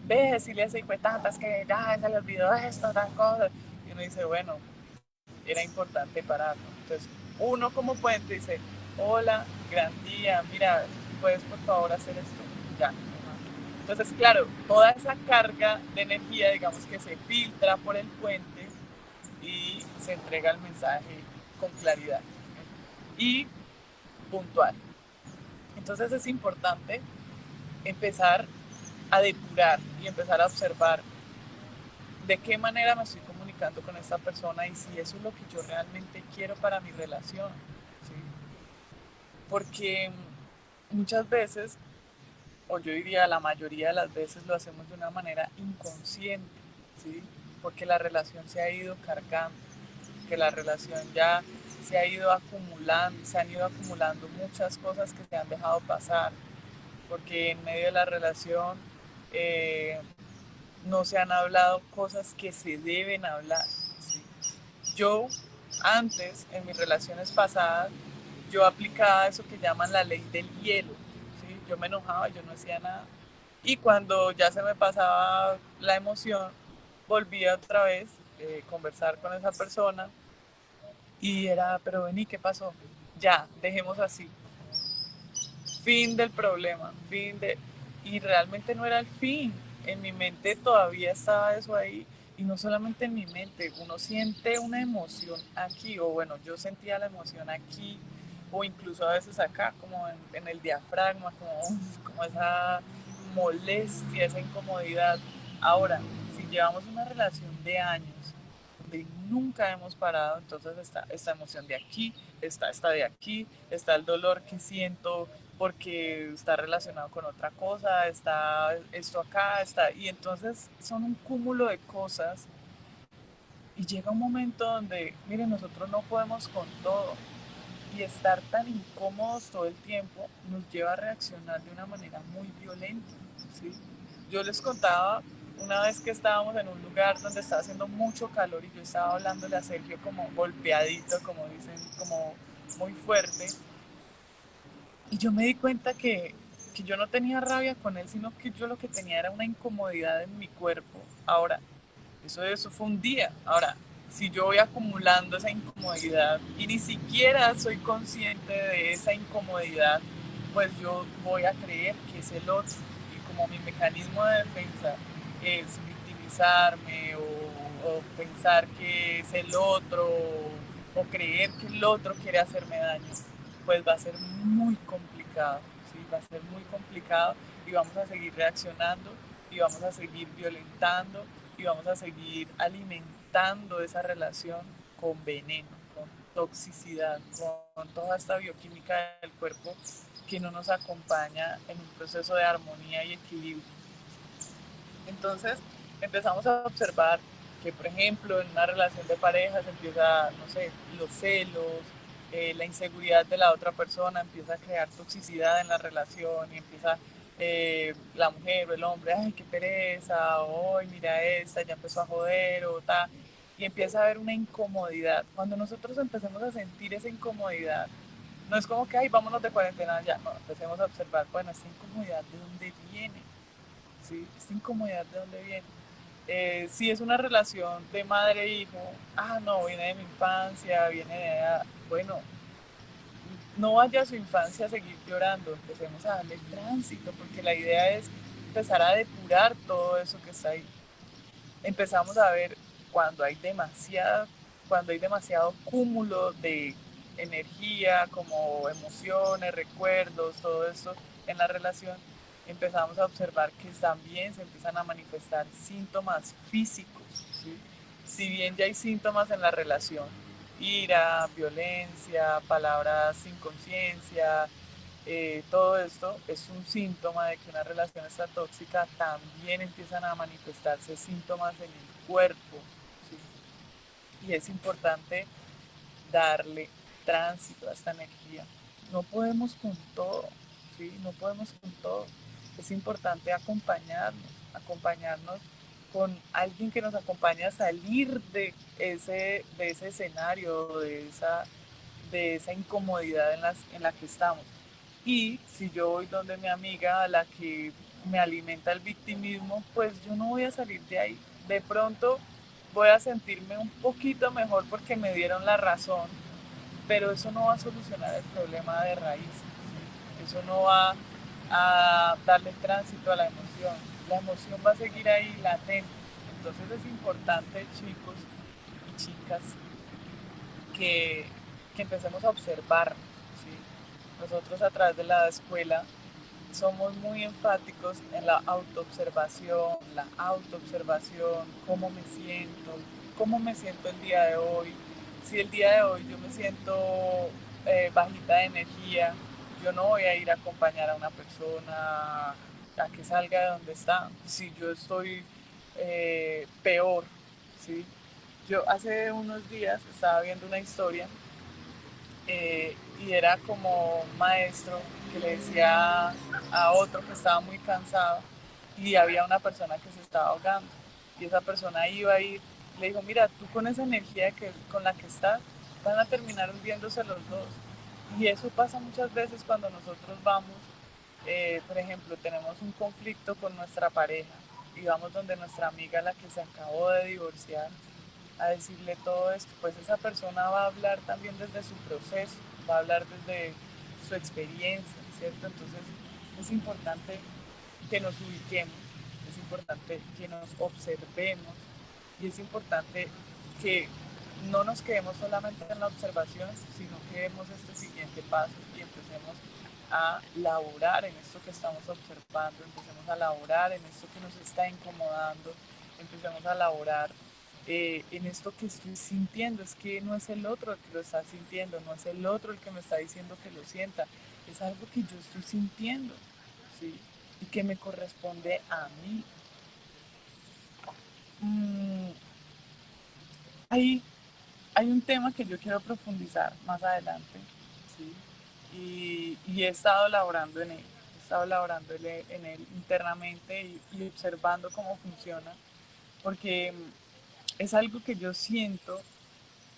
ve, decirle a ese hijo de tantas que ya se le olvidó esto, tal cosa. Y uno dice, bueno, era importante pararlo. Entonces, uno como puente dice, hola, gran día, mira, ¿puedes por favor hacer esto? Ya. Entonces, claro, toda esa carga de energía, digamos que se filtra por el puente y se entrega el mensaje con claridad y puntual. Entonces es importante empezar a depurar y empezar a observar de qué manera me estoy comunicando con esta persona y si eso es lo que yo realmente quiero para mi relación. ¿Sí? Porque muchas veces, o yo diría la mayoría de las veces, lo hacemos de una manera inconsciente, ¿sí? Porque la relación se ha ido cargando, que la relación ya se ha ido acumulando, se han ido acumulando muchas cosas que se han dejado pasar, porque en medio de la relación eh, no se han hablado cosas que se deben hablar. ¿Sí? Yo antes, en mis relaciones pasadas, yo aplicaba eso que llaman la ley del hielo. ¿Sí? Yo me enojaba, yo no hacía nada. Y cuando ya se me pasaba la emoción, volvía otra vez a conversar con esa persona y era, pero vení, ¿qué pasó? Ya, dejemos así. Fin del problema, fin de... Y realmente no era el fin. En mi mente todavía estaba eso ahí. Y no solamente en mi mente, uno siente una emoción aquí, o bueno, yo sentía la emoción aquí, o incluso a veces acá, como en el diafragma, como esa molestia, esa incomodidad. Ahora, si llevamos una relación de años, donde nunca hemos parado, entonces está esta emoción de aquí, está esta de aquí, está el dolor que siento porque está relacionado con otra cosa, está esto acá, está, y entonces son un cúmulo de cosas y llega un momento donde, miren, nosotros no podemos con todo y estar tan incómodos todo el tiempo nos lleva a reaccionar de una manera muy violenta, ¿sí? Yo les contaba una vez que estábamos en un lugar donde estaba haciendo mucho calor y yo estaba hablándole a Sergio como golpeadito, como dicen, como muy fuerte, y yo me di cuenta que yo no tenía rabia con él, sino que yo lo que tenía era una incomodidad en mi cuerpo. Ahora, eso fue un día. Ahora, si yo voy acumulando esa incomodidad y ni siquiera soy consciente de esa incomodidad, pues yo voy a creer que es el otro. Y como mi mecanismo de defensa es victimizarme o pensar que es el otro o creer que el otro quiere hacerme daño, pues va a ser muy complicado, ¿sí? Va a ser muy complicado y vamos a seguir reaccionando y vamos a seguir violentando y vamos a seguir alimentando esa relación con veneno, con toxicidad, con toda esta bioquímica del cuerpo que no nos acompaña en un proceso de armonía y equilibrio. Entonces empezamos a observar que, por ejemplo, en una relación de pareja se empieza, no sé, los celos, la inseguridad de la otra persona, empieza a crear toxicidad en la relación y empieza la mujer o el hombre, ay, qué pereza, hoy mira esta, ya empezó a joder o tal, y empieza a haber una incomodidad. Cuando nosotros empecemos a sentir esa incomodidad, no es como que, ay, vámonos de cuarentena ya, no, empecemos a observar, bueno, esta incomodidad de dónde viene, ¿sí? Esta incomodidad de dónde viene. Si es una relación de madre e hijo, ah, no, viene de mi infancia, viene de allá. Bueno, no vaya a su infancia a seguir llorando, empecemos a darle tránsito, porque la idea es empezar a depurar todo eso que está ahí. Empezamos a ver cuando hay cuando hay demasiado cúmulo de energía, como emociones, recuerdos, todo eso, en la relación, empezamos a observar que también se empiezan a manifestar síntomas físicos, ¿sí? Si bien ya hay síntomas en la relación, ira, violencia, palabras sin conciencia, todo esto es un síntoma de que una relación está tóxica, también empiezan a manifestarse síntomas en el cuerpo, ¿sí? Y es importante darle tránsito a esta energía. No podemos con todo, ¿sí? No podemos con todo. Es importante acompañarnos con alguien que nos acompañe a salir de ese escenario, de esa incomodidad en la que estamos. Y si yo voy donde mi amiga, a la que me alimenta el victimismo, pues yo no voy a salir de ahí. De pronto voy a sentirme un poquito mejor porque me dieron la razón, pero eso no va a solucionar el problema de raíz, ¿sí? Eso no va a darle tránsito a la emoción. La emoción va a seguir ahí latente. Entonces es importante, chicos y chicas, que, que empecemos a observar, ¿sí? Nosotros a través de la escuela somos muy enfáticos en la autoobservación, cómo me siento el día de hoy. Si el día de hoy yo me siento bajita de energía, yo no voy a ir a acompañar a una persona a que salga de donde está. Si yo estoy peor, ¿sí? Yo hace unos días estaba viendo una historia y era como un maestro que le decía a otro que estaba muy cansado y había una persona que se estaba ahogando y esa persona iba a ir, le dijo, mira, tú con esa energía con la que estás, van a terminar hundiéndose los dos. Y eso pasa muchas veces cuando nosotros vamos, por ejemplo, tenemos un conflicto con nuestra pareja y vamos donde nuestra amiga, la que se acabó de divorciar, a decirle todo esto, pues esa persona va a hablar también desde su proceso, va a hablar desde su experiencia, ¿cierto? Entonces es importante que nos ubiquemos, es importante que nos observemos y es importante que no nos quedemos solamente en la observación, sino que demos este siguiente paso y empecemos a laborar en esto que estamos observando, empecemos a laborar en esto que nos está incomodando, empecemos a laborar en esto que estoy sintiendo. Es que no es el otro el que lo está sintiendo, no es el otro el que me está diciendo que lo sienta, es algo que yo estoy sintiendo, ¿sí? Y que me corresponde a mí. Mm, hay, hay un tema que yo quiero profundizar más adelante, ¿sí? Y he estado laborando en él, he estado laborando en él internamente y observando cómo funciona, porque es algo que yo siento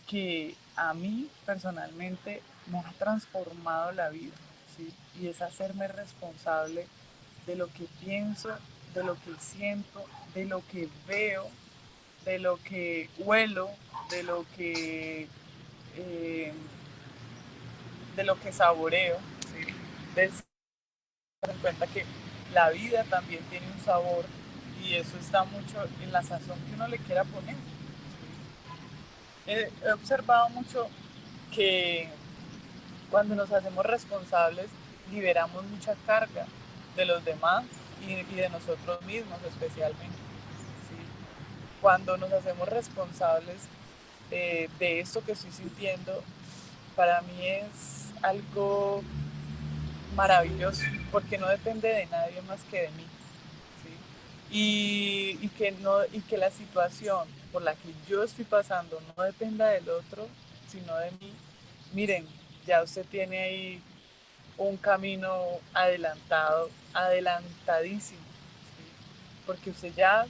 que a mí personalmente me ha transformado la vida, ¿sí? Y es hacerme responsable de lo que pienso, de lo que siento, de lo que veo, de lo que huelo, de lo que, eh, de lo que saboreo, ¿sí? De dar en cuenta que la vida también tiene un sabor y eso está mucho en la sazón que uno le quiera poner. He observado mucho que cuando nos hacemos responsables liberamos mucha carga de los demás y de nosotros mismos especialmente. ¿Sí? Cuando nos hacemos responsables de esto que estoy sintiendo, para mí es algo maravilloso porque no depende de nadie más que de mí. ¿Sí? Y que la situación por la que yo estoy pasando no dependa del otro, sino de mí. Miren, ya usted tiene ahí un camino adelantado, adelantadísimo, ¿sí? Porque usted ya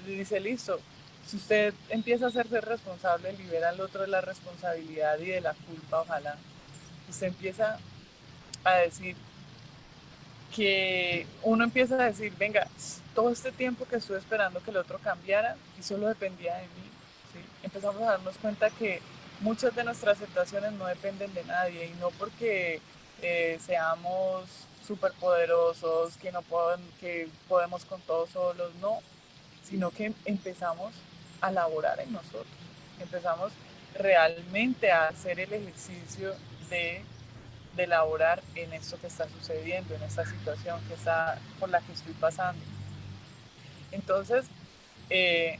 le dice, listo, si usted empieza a hacerse responsable, libera al otro de la responsabilidad y de la culpa, ojalá. Usted empieza a decir que uno empieza a decir, venga, todo este tiempo que estuve esperando que el otro cambiara y solo dependía de mí, ¿sí? Empezamos a darnos cuenta que muchas de nuestras situaciones no dependen de nadie y no porque seamos superpoderosos, que podemos con todo solos, no, sino que empezamos a laborar en nosotros, empezamos realmente a hacer el ejercicio de de elaborar en esto que está sucediendo, en esta situación que está, por la que estoy pasando. Entonces, eh,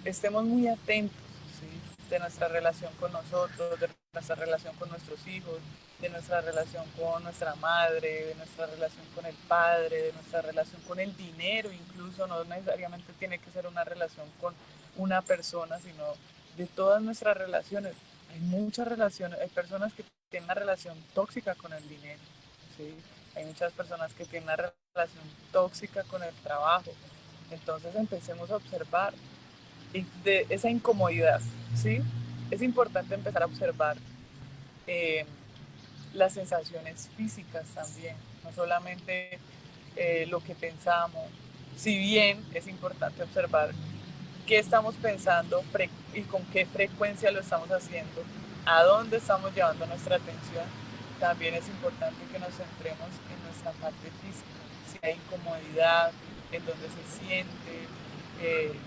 estemos muy atentos, ¿sí? De nuestra relación con nosotros, de nuestra relación con nuestros hijos, de nuestra relación con nuestra madre, de nuestra relación con el padre, de nuestra relación con el dinero, incluso no necesariamente tiene que ser una relación con una persona, sino de todas nuestras relaciones. Hay muchas relaciones, hay personas que tienen una relación tóxica con el dinero, ¿sí? Hay muchas personas que tienen una relación tóxica con el trabajo. Entonces empecemos a observar de esa incomodidad, ¿sí? Es importante empezar a observar eh, las sensaciones físicas también, no solamente lo que pensamos. Si bien es importante observar qué estamos pensando y con qué frecuencia lo estamos haciendo, a dónde estamos llevando nuestra atención, también es importante que nos centremos en nuestra parte física, si hay incomodidad, en dónde se siente,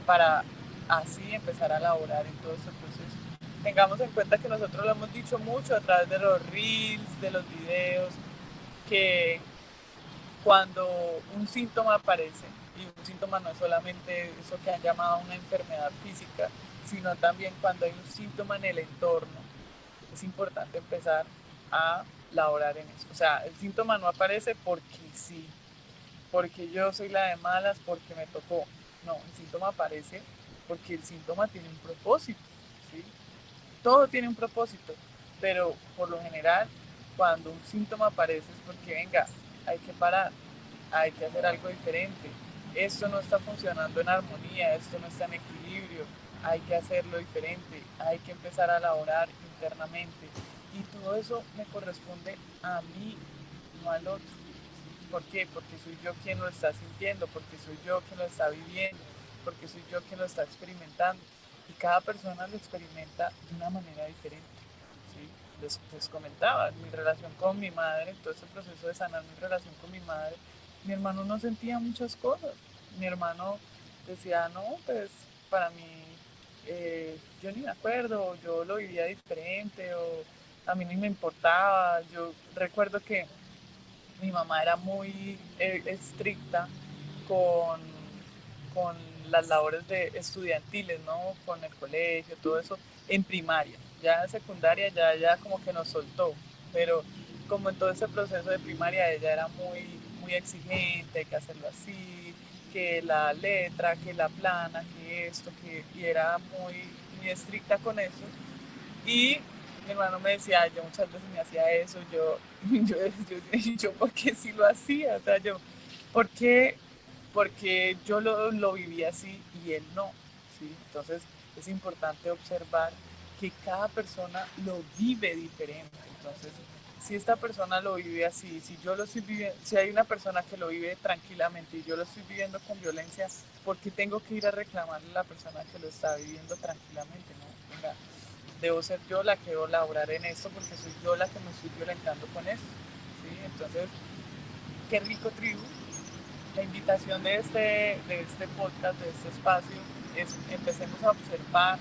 para así empezar a elaborar en todo este proceso. Tengamos en cuenta que nosotros lo hemos dicho mucho a través de los reels, de los videos, que cuando un síntoma aparece, y un síntoma no es solamente eso que han llamado una enfermedad física, sino también cuando hay un síntoma en el entorno, es importante empezar a laborar en eso. O sea, el síntoma no aparece porque sí, porque yo soy la de malas, porque me tocó. No, el síntoma aparece porque el síntoma tiene un propósito, ¿sí? Todo tiene un propósito, pero por lo general, cuando un síntoma aparece es porque, venga, hay que parar, hay que hacer algo diferente. Esto no está funcionando en armonía, esto no está en equilibrio, hay que hacerlo diferente, hay que empezar a elaborar internamente. Y todo eso me corresponde a mí, no al otro. ¿Por qué? Porque soy yo quien lo está sintiendo, porque soy yo quien lo está viviendo, porque soy yo quien lo está experimentando. Y cada persona lo experimenta de una manera diferente. ¿Sí? Les comentaba, mi relación con mi madre, todo ese proceso de sanar mi relación con mi madre, mi hermano no sentía muchas cosas. Mi hermano decía, no, pues para mí, yo ni me acuerdo, yo lo vivía diferente, o a mí ni me importaba. Yo recuerdo que mi mamá era muy estricta con, con las labores de estudiantiles, ¿no? Con el colegio, todo eso, en primaria. Ya en secundaria ya como que nos soltó, pero como en todo ese proceso de primaria ella era muy exigente, hay que hacerlo así, que la letra, que la plana, que esto, y era muy estricta con eso. Y mi hermano me decía, yo muchas veces me hacía eso, yo ¿por qué sí lo hacía? O sea, ¿por qué? Porque yo lo vivía así y él no, ¿sí? Entonces es importante observar que cada persona lo vive diferente. Entonces, si esta persona lo vive así, si yo lo estoy viviendo, si hay una persona que lo vive tranquilamente y yo lo estoy viviendo con violencia, ¿por qué tengo que ir a reclamarle a la persona que lo está viviendo tranquilamente? No, venga, debo ser yo la que debo laborar en esto porque soy yo la que me estoy violentando con esto. ¿Sí? Entonces, qué rico tribu. La invitación de este podcast, de este espacio, es empecemos a observar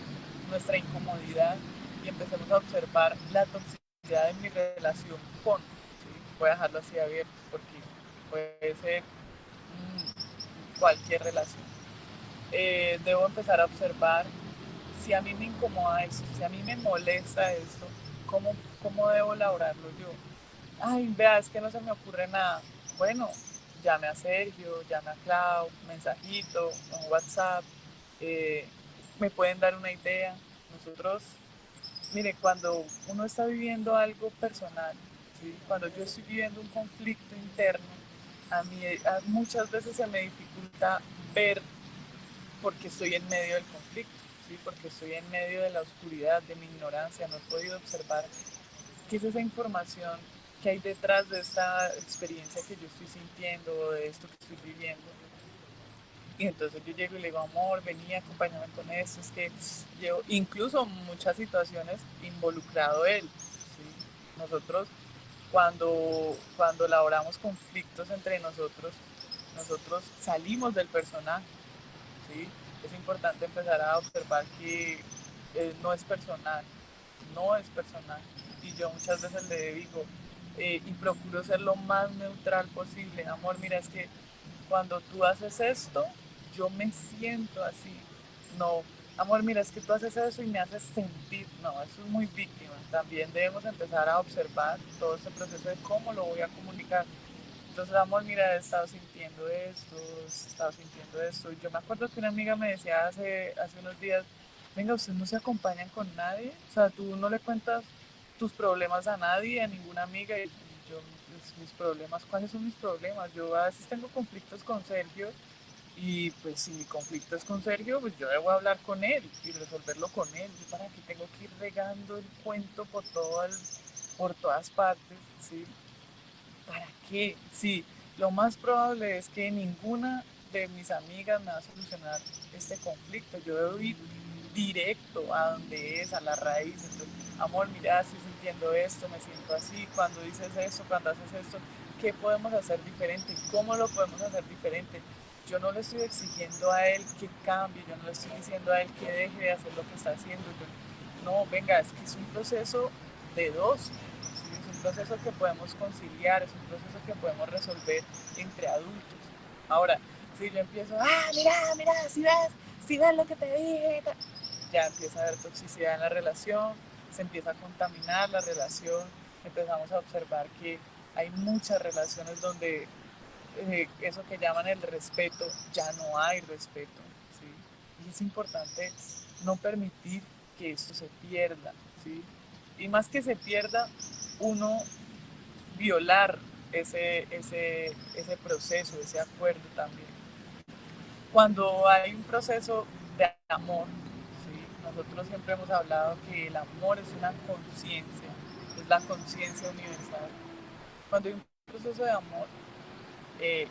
nuestra incomodidad y empecemos a observar la toxicidad de mi relación con. ¿Sí? Voy a dejarlo así abierto porque puede ser cualquier relación. Debo empezar a observar si a mí me incomoda esto, si a mí me molesta esto, ¿cómo debo elaborarlo yo? Ay, vea, es que no se me ocurre nada. Bueno, llame a Sergio, llame a Clau, mensajito, un WhatsApp, eh, me pueden dar una idea. Nosotros, mire, cuando uno está viviendo algo personal, ¿sí? Cuando yo estoy viviendo un conflicto interno, muchas veces se me dificulta ver porque estoy en medio del conflicto, ¿sí? Porque estoy en medio de la oscuridad, de mi ignorancia, no he podido observar qué es esa información que hay detrás de esta experiencia que yo estoy sintiendo, de esto que estoy viviendo. Y entonces yo llego y le digo, amor, vení, acompáñame con esto, es que llevo, incluso en muchas situaciones, involucrado él, ¿sí? Nosotros, cuando elaboramos conflictos entre nosotros salimos del personaje, ¿sí? Es importante empezar a observar que no es personal, no es personal. Y yo muchas veces le digo, y procuro ser lo más neutral posible. Amor, mira, es que cuando tú haces esto, yo me siento así. No, amor, mira, es que tú haces eso y me haces sentir. No, eso es muy víctima. También debemos empezar a observar todo este proceso de cómo lo voy a comunicar. Entonces, amor, mira, he estado sintiendo esto, he estado sintiendo esto. Yo me acuerdo que una amiga me decía hace unos días, venga, ustedes no se acompañan con nadie, o sea, tú no le cuentas tus problemas a nadie, a ninguna amiga, y yo, pues, mis problemas, ¿cuáles son mis problemas? Yo a veces tengo conflictos con Sergio, y pues si mi conflicto es con Sergio, pues yo debo hablar con él y resolverlo con él. Yo para qué tengo que ir regando el cuento por todas partes, ¿sí? ¿Para qué? Sí, lo más probable es que ninguna de mis amigas me va a solucionar este conflicto. Yo debo ir directo a donde es, a la raíz. Entonces, amor, mira, estoy sintiendo esto, me siento así. Cuando dices esto, cuando haces esto, ¿qué podemos hacer diferente? ¿Cómo lo podemos hacer diferente? Yo no le estoy exigiendo a él que cambie, yo no le estoy diciendo a él que deje de hacer lo que está haciendo. No, venga, es que es un proceso de dos. ¿Sí? Es un proceso que podemos conciliar, es un proceso que podemos resolver entre adultos. Ahora, si yo empiezo, mira, si ves lo que te dije, ya empieza a haber toxicidad en la relación, se empieza a contaminar la relación, empezamos a observar que hay muchas relaciones donde eso que llaman el respeto, ya no hay respeto, ¿sí? Y es importante no permitir que esto se pierda, ¿sí? Y más que se pierda, uno violar ese proceso, ese acuerdo también. Cuando hay un proceso de amor, ¿sí? Nosotros siempre hemos hablado que el amor es una conciencia, es la conciencia universal. Cuando hay un proceso de amor,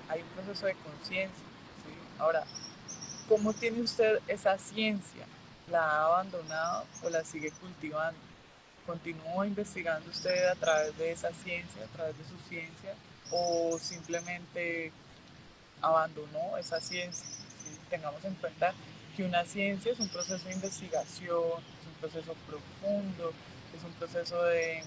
hay un proceso de conciencia, ¿sí? Ahora, ¿cómo tiene usted esa ciencia? ¿La ha abandonado o la sigue cultivando? ¿Continúa investigando usted a través de esa ciencia, a través de su ciencia, o simplemente abandonó esa ciencia? ¿Sí? Tengamos en cuenta que una ciencia es un proceso de investigación, es un proceso profundo, es un proceso de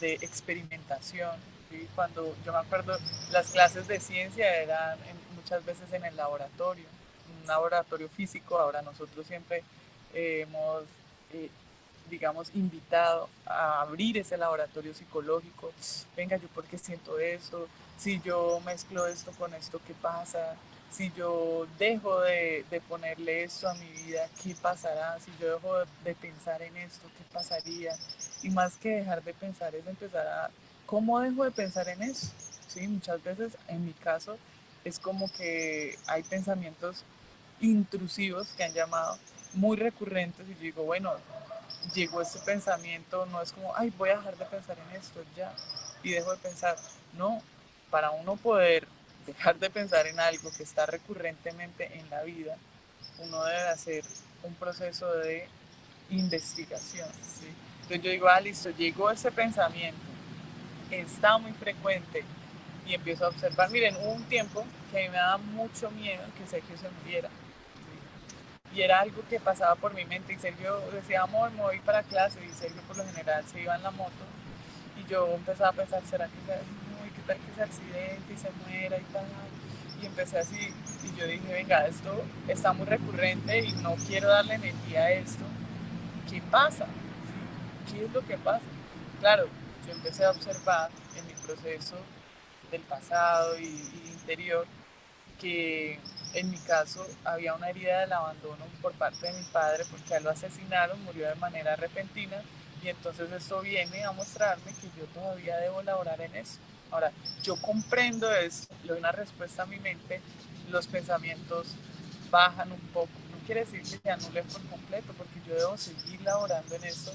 experimentación. ¿Sí? Cuando yo me acuerdo, las clases de ciencia eran muchas veces en el laboratorio, un laboratorio físico. Ahora nosotros siempre hemos, eh, digamos, invitado a abrir ese laboratorio psicológico. Venga, yo por qué siento esto, si yo mezclo esto con esto, ¿qué pasa? Si yo dejo de ponerle esto a mi vida, ¿qué pasará? Si yo dejo de pensar en esto, ¿qué pasaría? Y más que dejar de pensar es empezar a, ¿cómo dejo de pensar en eso? Sí, muchas veces en mi caso es como que hay pensamientos intrusivos que han llamado muy recurrentes y yo digo, bueno, llegó este pensamiento, no es como, ay, voy a dejar de pensar en esto ya y dejo de pensar. No, para uno poder dejar de pensar en algo que está recurrentemente en la vida, uno debe hacer un proceso de investigación. ¿Sí? Entonces yo digo, listo, llegó ese pensamiento, está muy frecuente y empiezo a observar. Miren, hubo un tiempo que a mí me daba mucho miedo que Sergio se muriera. ¿Sí? Y era algo que pasaba por mi mente y Sergio decía, amor, me voy para clase y Sergio por lo general se iba en la moto y yo empezaba a pensar, ¿será que uy, qué tal que se accidente y se muera y tal? Y empecé así y yo dije, venga, esto está muy recurrente y no quiero darle energía a esto. ¿Qué pasa? ¿Sí? ¿Qué es lo que pasa? Claro, yo empecé a observar en mi proceso del pasado y interior que en mi caso había una herida del abandono por parte de mi padre porque a él lo asesinaron, murió de manera repentina y entonces esto viene a mostrarme que yo todavía debo laborar en eso. Ahora, yo comprendo esto, le doy una respuesta a mi mente, los pensamientos bajan un poco. No quiere decir que se anulen por completo, porque yo debo seguir laborando en eso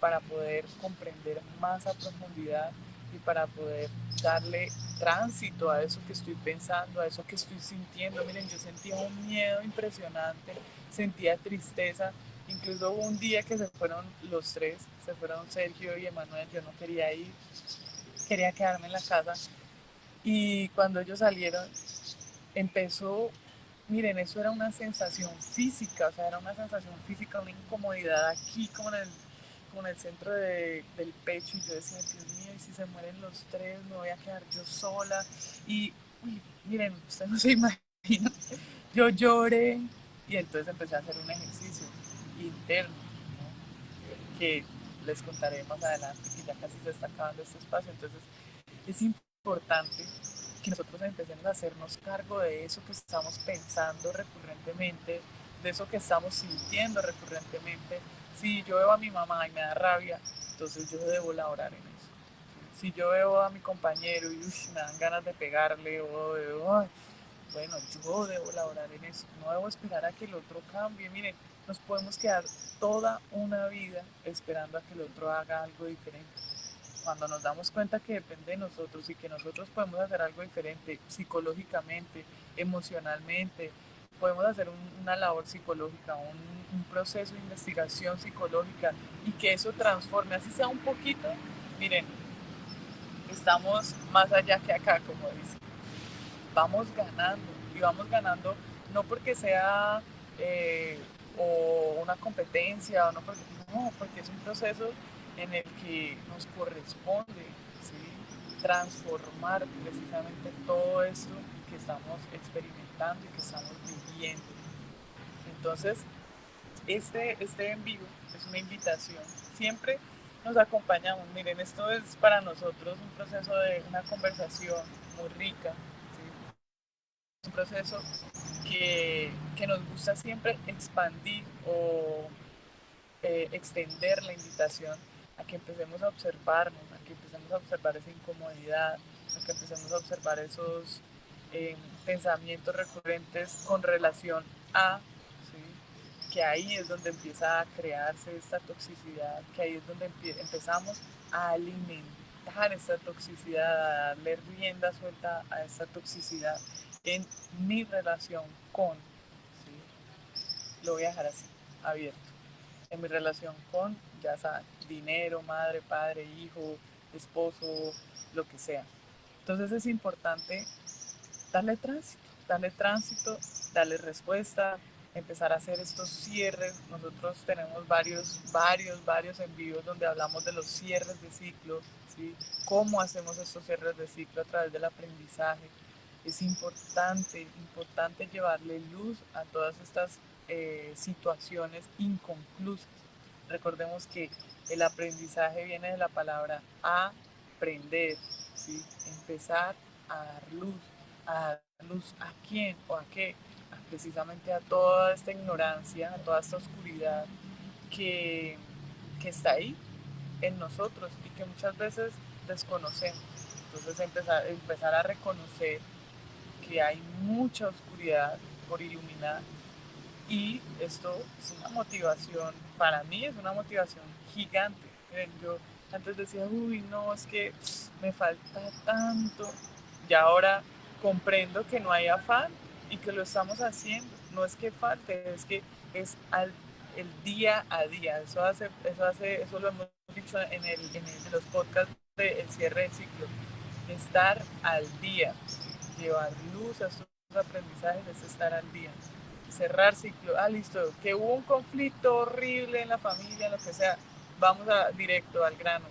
para poder comprender más a profundidad y para poder darle tránsito a eso que estoy pensando, a eso que estoy sintiendo. Miren, yo sentía un miedo impresionante, sentía tristeza. Incluso hubo un día que se fueron los tres, se fueron Sergio y Emanuel, yo no quería ir, quería quedarme en la casa. Y cuando ellos salieron, empezó, miren, eso era una sensación física, o sea, era una sensación física, una incomodidad aquí, como en el centro del pecho, y yo decía, Dios mío, y si se mueren los tres, me voy a quedar yo sola. Y, uy, miren, usted no se imagina, yo lloré y entonces empecé a hacer un ejercicio interno, ¿no? Que les contaré más adelante, que ya casi se está acabando este espacio. Entonces es importante que nosotros empecemos a hacernos cargo de eso que estamos pensando recurrentemente, de eso que estamos sintiendo recurrentemente. Si yo veo a mi mamá y me da rabia, entonces yo debo laborar en eso. Si yo veo a mi compañero y me dan ganas de pegarle, o de, bueno, yo debo laborar en eso. No debo esperar a que el otro cambie. Miren, nos podemos quedar toda una vida esperando a que el otro haga algo diferente. Cuando nos damos cuenta que depende de nosotros y que nosotros podemos hacer algo diferente psicológicamente, emocionalmente, podemos hacer una labor psicológica, un proceso de investigación psicológica, y que eso transforme, así sea un poquito, miren, estamos más allá que acá, como dicen. Vamos ganando, y vamos ganando no porque sea eh, o una competencia, o no porque, no, porque es un proceso en el que nos corresponde, ¿sí? Transformar precisamente todo esto que estamos experimentando y que estamos viviendo. Entonces, este en vivo es una invitación. Siempre nos acompañamos. Miren, esto es para nosotros un proceso de una conversación muy rica, ¿sí? Un proceso que nos gusta siempre expandir o extender la invitación a que empecemos a observarnos, a que empecemos a observar esa incomodidad, a que empecemos a observar esos pensamientos recurrentes con relación a, ¿sí? Que ahí es donde empieza a crearse esta toxicidad, que ahí es donde empezamos a alimentar esta toxicidad, a darle rienda suelta a esta toxicidad en mi relación con, ¿sí? Lo voy a dejar así, abierto, en mi relación con, ya saben, dinero, madre, padre, hijo, esposo, lo que sea. Entonces es importante darle tránsito, darle tránsito, darle respuesta, empezar a hacer estos cierres. Nosotros tenemos varios envíos donde hablamos de los cierres de ciclo, ¿sí? Cómo hacemos estos cierres de ciclo a través del aprendizaje. Es importante llevarle luz a todas estas situaciones inconclusas. Recordemos que el aprendizaje viene de la palabra aprender, ¿sí? Empezar a dar luz. ¿A dar luz a quién o a qué? Precisamente a toda esta ignorancia, a toda esta oscuridad que, que está ahí en nosotros y que muchas veces desconocemos. Entonces empezar a reconocer que hay mucha oscuridad por iluminar, y esto es una motivación, para mí es una motivación gigante. Miren, yo antes decía, uy, no, es que me falta tanto, y ahora comprendo que no hay afán y que lo estamos haciendo. No es que falte, es que es el día a día. Eso lo hemos dicho en los podcasts del cierre de ciclo. Estar al día, llevar luz a sus aprendizajes, es estar al día. Cerrar ciclo. Ah, listo. Que hubo un conflicto horrible en la familia, lo que sea. Vamos a directo al grano.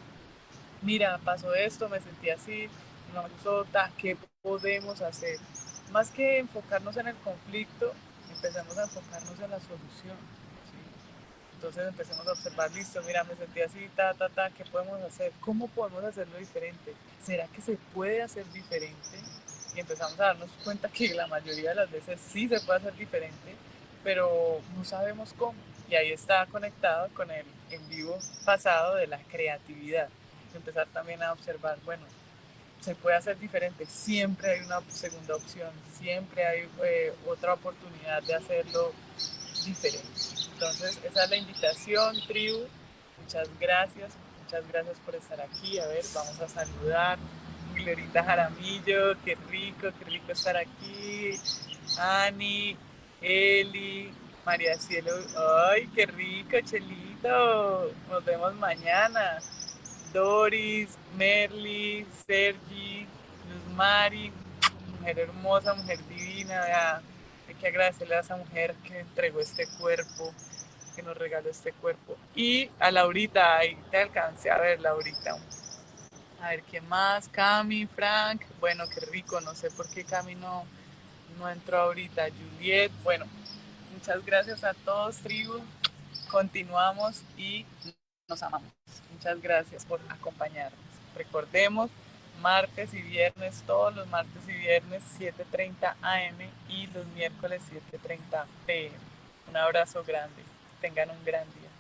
Mira, pasó esto, me sentí así, no me gustó, ¿qué podemos hacer? Más que enfocarnos en el conflicto, empecemos a enfocarnos en la solución, ¿sí? Entonces empecemos a observar, listo, mira, me sentí así, ¿qué podemos hacer? ¿Cómo podemos hacerlo diferente? ¿Será que se puede hacer diferente? Y empezamos a darnos cuenta que la mayoría de las veces sí se puede hacer diferente, pero no sabemos cómo. Y ahí está conectado con el en vivo pasado de la creatividad. Empezar también a observar, bueno, se puede hacer diferente, siempre hay una segunda opción, siempre hay otra oportunidad de hacerlo diferente. Entonces, esa es la invitación, tribu. Muchas gracias por estar aquí. A ver, vamos a saludar. Glorita Jaramillo, qué rico estar aquí. Ani, Eli, María Cielo, ay, qué rico, Chelito. Nos vemos mañana. Doris, Merly, Sergi, Luz Mari, mujer hermosa, mujer divina. Vea, hay que agradecerle a esa mujer que entregó este cuerpo que nos regaló este cuerpo. Y a Laurita, ahí te alcancé a ver, Laurita. A ver, ¿qué más? Cami, Frank. Bueno, qué rico. No sé por qué Cami no entró ahorita. Juliet. Bueno, muchas gracias a todos, tribu. Continuamos y nos amamos. Muchas gracias por acompañarnos. Recordemos, martes y viernes, todos los martes y viernes, 7:30 AM y los miércoles 7:30 PM. Un abrazo grande. Tengan un gran día.